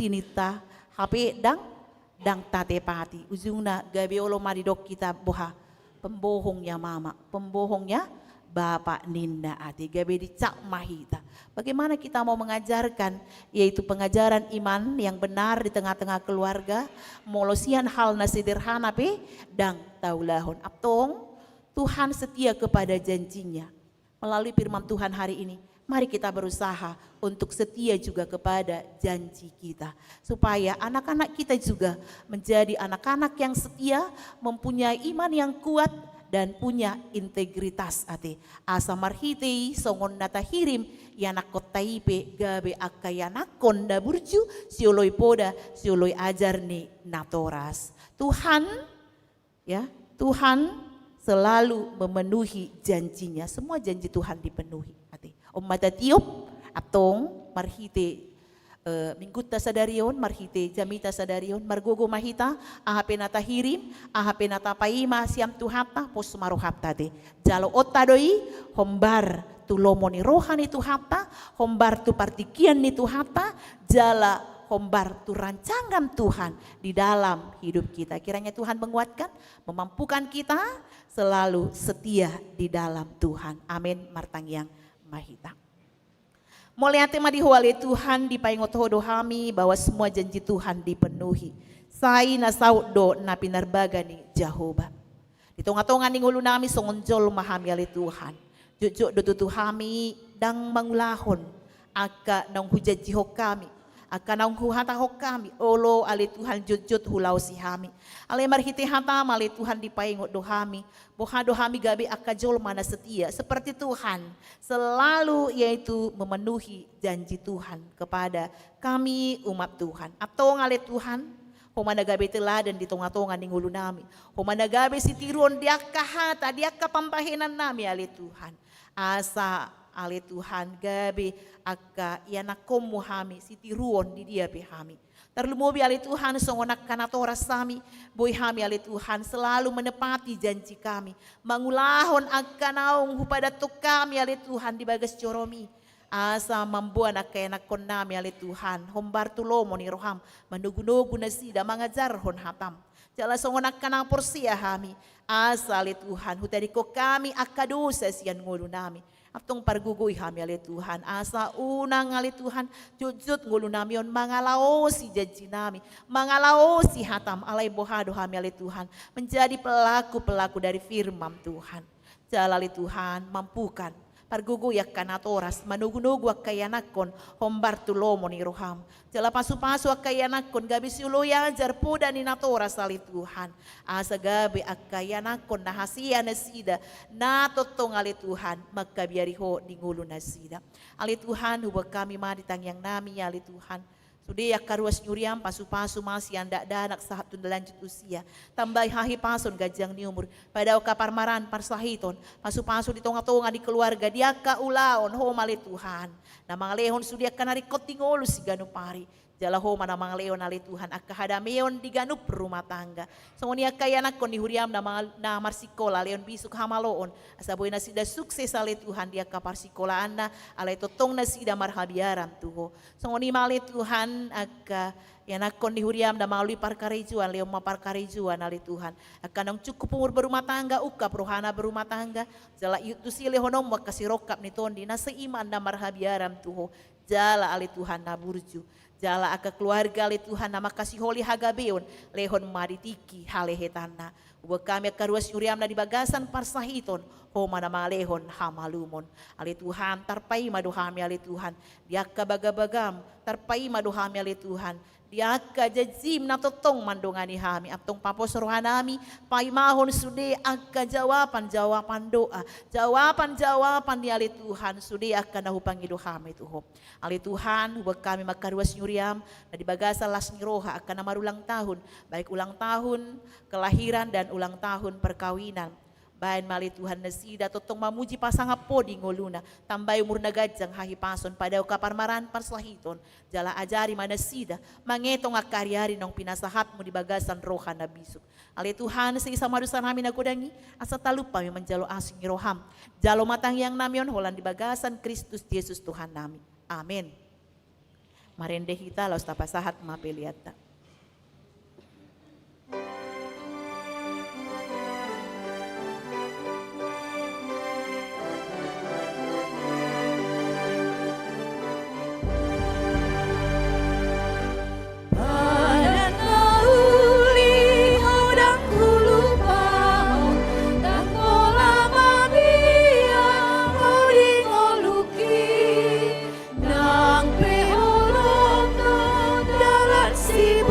nita HP dang tatepati ujungna gabe olo maridok kita boha pembohongnya mama, pembohongnya bapak ninda ati gabe dicak mahita. Bagaimana kita mau mengajarkan yaitu pengajaran iman yang benar di tengah-tengah keluarga, molosian hal sederhana pe dang taulahon. Aptong Tuhan setia kepada janjinya. Melalui firman Tuhan hari ini, mari kita berusaha untuk setia juga kepada janji kita. Supaya anak-anak kita juga menjadi anak-anak yang setia, mempunyai iman yang kuat dan punya integritas ate. Asa marhitei songon nata hirim yanak kotaipe gabe akayanakon da burju sioloi poda sioloi ajarni natoras. Tuhan ya, Tuhan selalu memenuhi janjinya. Semua janji Tuhan dipenuhi ate. Om mata tiup atong marhite mingguta sadarion marhite jamita sadarion margogo mahita ahapenata hirim ahapenata paima siam tuhata pos marohapta de jalo otadoi hombar tu lomoni rohani tuhata hombar tu partikian ni tuhata jala hombar tu rancangan Tuhan di dalam hidup kita. Kiranya Tuhan menguatkan, memampukan kita selalu setia di dalam Tuhan. Amin. Martang yang mahita. Mulai tema dihuali Tuhan di paingot hodo kami bahwa semua janji Tuhan dipenuhi. Sai na saudo na pinarbaga ni Jehovah. Di tonga-tonga ning ulo nami songonjol mahami ali Tuhan. Jujuk do kami dang mangulahon aka nang hujaji hok kami. Aka nang huhata hok kami olo ali Tuhan jujut hulau si kami. Ale marhiti hata mali Tuhan di paingot do kami. Boha do kami gabi aka jol mana setia seperti Tuhan selalu yaitu memenuhi janji Tuhan kepada kami umat Tuhan. Atau ngale Tuhan homana gabe teladan di tonga-tonga ning ulu nami. Homana gabe si tiruon diakka hata diakka pampahenan nami ale Tuhan. Asa ale Tuhan gabe akka yana komu hami si tiruon di dia pe hami. Terlumobi ali Tuhan songonak kanatora sami, boy hami ali Tuhan selalu menepati janji kami. Mangulahon agkanaong hupada tuk kami ali Tuhan di bagas joromi. Asa mambuan akayanak kon nami ali Tuhan. Hombar tulomo ni roham, manugunugu na sida mangajar hon hatam. Jala songonak kanang porsia kami. Asal Tuhan, hutari ko kami akadosa siyan ngulu nami. Atong pargugoy kami ali Tuhan. Asa unang ali Tuhan, jujut ngulu nami on mangalao si janji nami. Mangalao si hatam alay bohado kami ali Tuhan. Menjadi pelaku-pelaku dari firman Tuhan. Jala ali Tuhan, mampukan. Parguguyak kanatoras, manugunugu akayanakon, hombar tulomo ni roham. Jala pasu-pasu akayanakon, gabi siuluya jarpuda ni natoras ali Tuhan. Asa gabi akayanakon, nahasia na sida, natotong ali Tuhan, magkabiariho di ngulo na sida. Ali Tuhan, hubag kami maditang yang nami ali Tuhan. Sudia karuas nyuriam pasu-pasu masih anda danak sahat tunda lanjut usia. Tambah hahi pason gajang ni umur. Pada oka parmaran parsahiton. Pasu-pasu di tonga-tonga di keluarga. Dia ka ulaon homali Tuhan. Namang lehon sudia kanari kotingolu si ganupari. Jala homa namang leon ali Tuhan. Akka hadameon di ganup rumah tangga. Songonia kayanak kon di huriam na marsikola. Leon bisuk hamaloon. Asaboy na sida sukses ali Tuhan. Dia ka parsikola anda. Alay totong na sida marhabiaran tuho. Songoni mali Tuhan akka yanakon di huriam na maului parkarejuan. Leon maparkarejuan ali Tuhan. Akka nang cukup umur berumah tangga. Uka prohana berumah tangga. Jala itu si lehonom wakasirokap ni tondi. Nasa iman na marhabiaran tuho. Jala ali Tuhan na burju. Jala aka keluarga ali Tuhan nama kasih holi hagabeon lehon maritiki halehetana. Uba kami akaruas nyuriam na di bagasan parsahiton homa nama lehon hamalumon. Ali Tuhan tarpai maduhami ali Tuhan. Diaka bagabagam tarpai maduhami ali Tuhan. Diaka jajim na totong mandongani hami. Aptong papos rohanami paimahon sude akka jawapan doa. Jawapan di ali Tuhan sude akka nahupang iduhami tuho. Ali Tuhan hubag kami magkaruas nyuriam na di bagasa las niroha akka na marulang tahun. Baik ulang tahun kelahiran dan ulang tahun perkawinan. Bahan mali Tuhan nasida totong mamuji pasangapo di ngoluna. Tambay umur nagajang hahipason padaw kaparmaran parsahiton. Jala ajari manasida. Mangetong akaryari nong pinasahat mo di bagasan roha na bisuk. Ali Tuhan sa isa marusan namin nagudangi. Asa talupa mi manjalo asing roham. Jalo matang yang namion holan di bagasan Kristus Yesus Tuhan namin. Amin. Marende kita laus tapasahat mapeliata. Si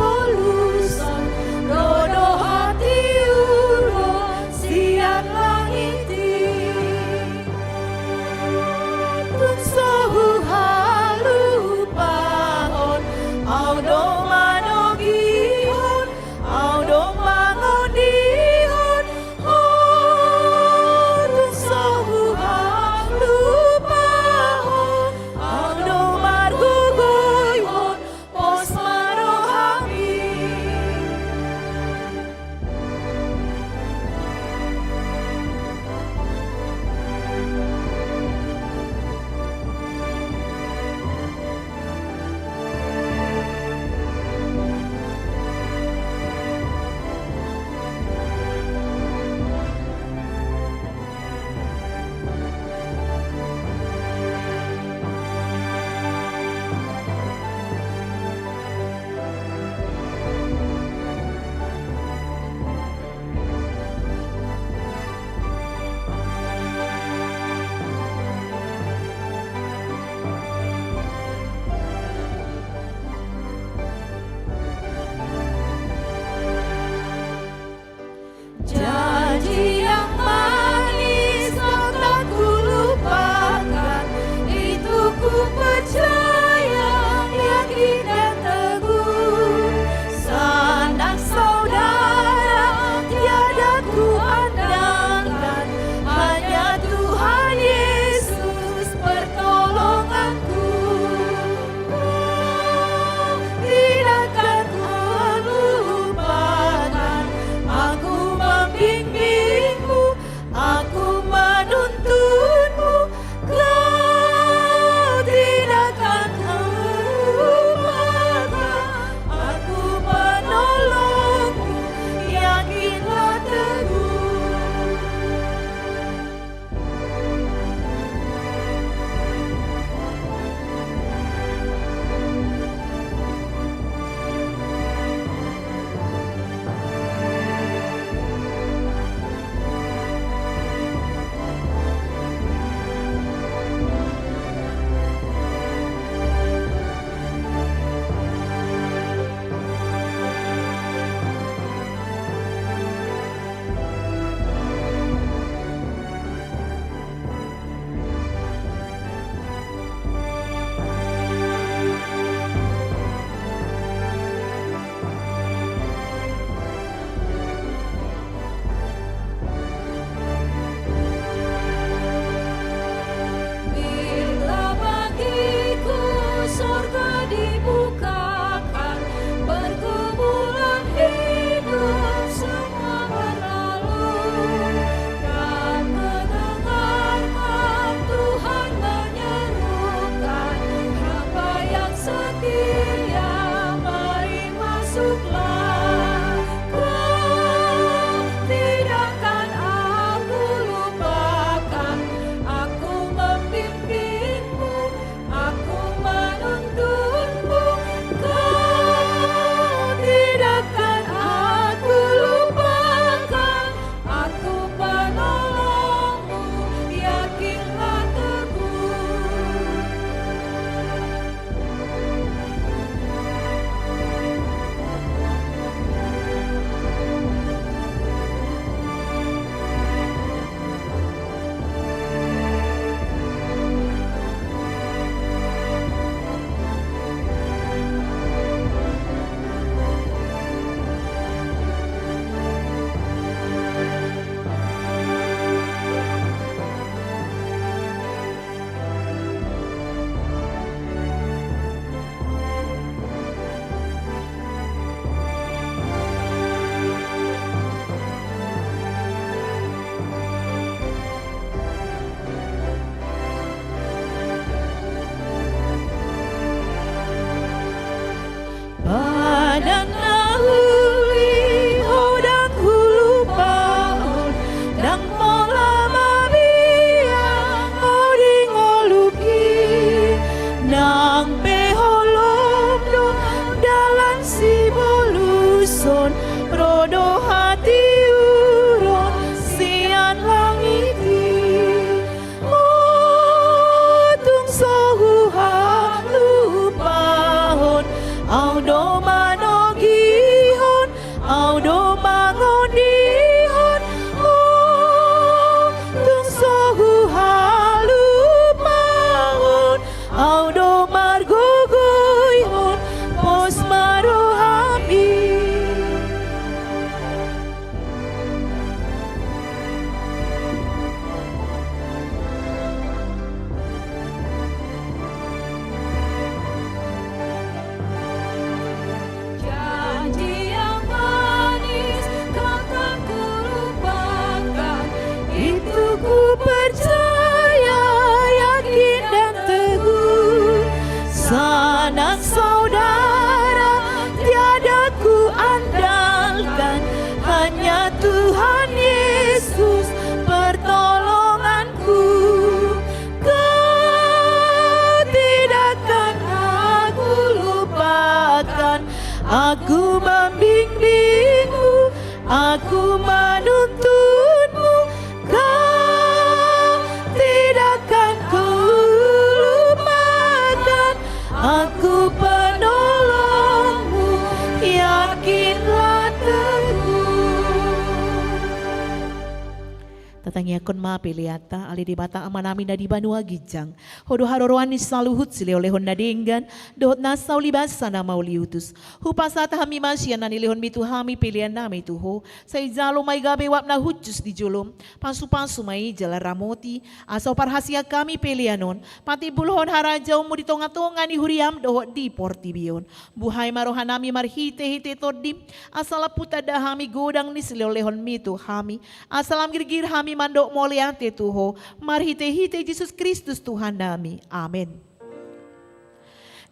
tangiakon ma peliata ali di bata amanami na di banua gijang. Hodo haroroan ni saluhut sile olehon na denggan dohot nasa ulibasa na mauliutus. Hupasata hami masya na nilihon mitu hami pilihan nami tuho. Sa ijalo may gabe wap na hutjus di julom. Pasu-pasu may jala ramoti. Asaw parhasya kami pilihanon. Pati bulhon harajaw mo di tonga-tonga ni huriam dohot di portibion. Buhay marohan nami marhite-hite tordim. Asala putada hami godang ni sile olehon mitu hami. Asalam girgir hami mandok moliante tuho. Marhite-hite Yesus Kristus Tuhan nami. Amin.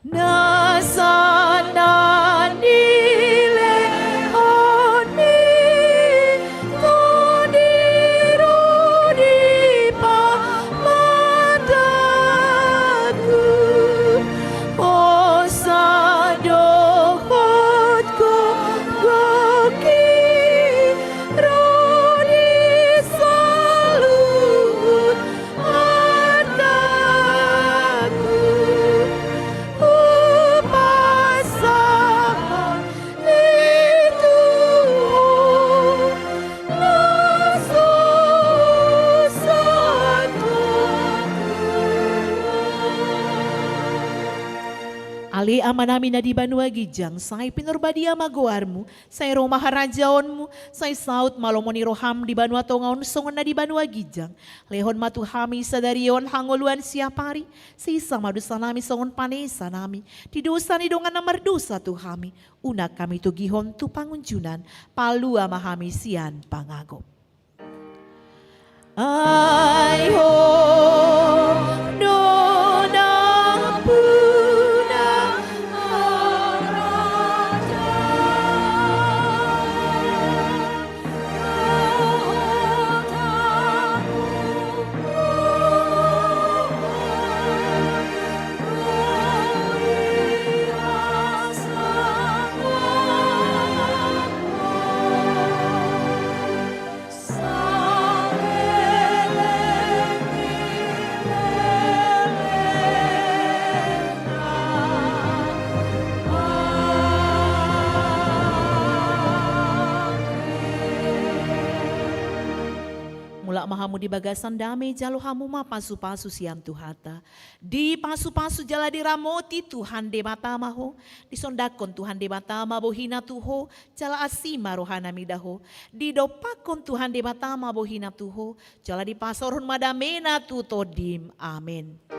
Nasanan dilehoni todiru di pamataku. Osadohotku goki rodi salut anakku. Upasahan itu Ali amanami na di banua gijang, say pinurbadia maguarmu, say rumah harajaonmu, say saut malomoni roham di banua tongaon songon na di banua gijang. Lehon matu hami sadarion hangoluan siapari, sisa madusa nami songon panesa nami. Di dosa ni dongan na merdosa tu hami, una kami tu gihon tu pangunjunan, palu amahami sian pangagop. Ai ho dona puna araja Mula mahamu di bagasan dame jalo hamu ma pasu-pasu siam tuhata. Di pasu-pasu jala di ramoti Tuhan de matamaho. Di sondakon Tuhan de matama bohina tuho. Jala asima rohana midaho. Di dopakon Tuhan de matama bohina tuho. Jala di pasoron madamena tutodim. Amin.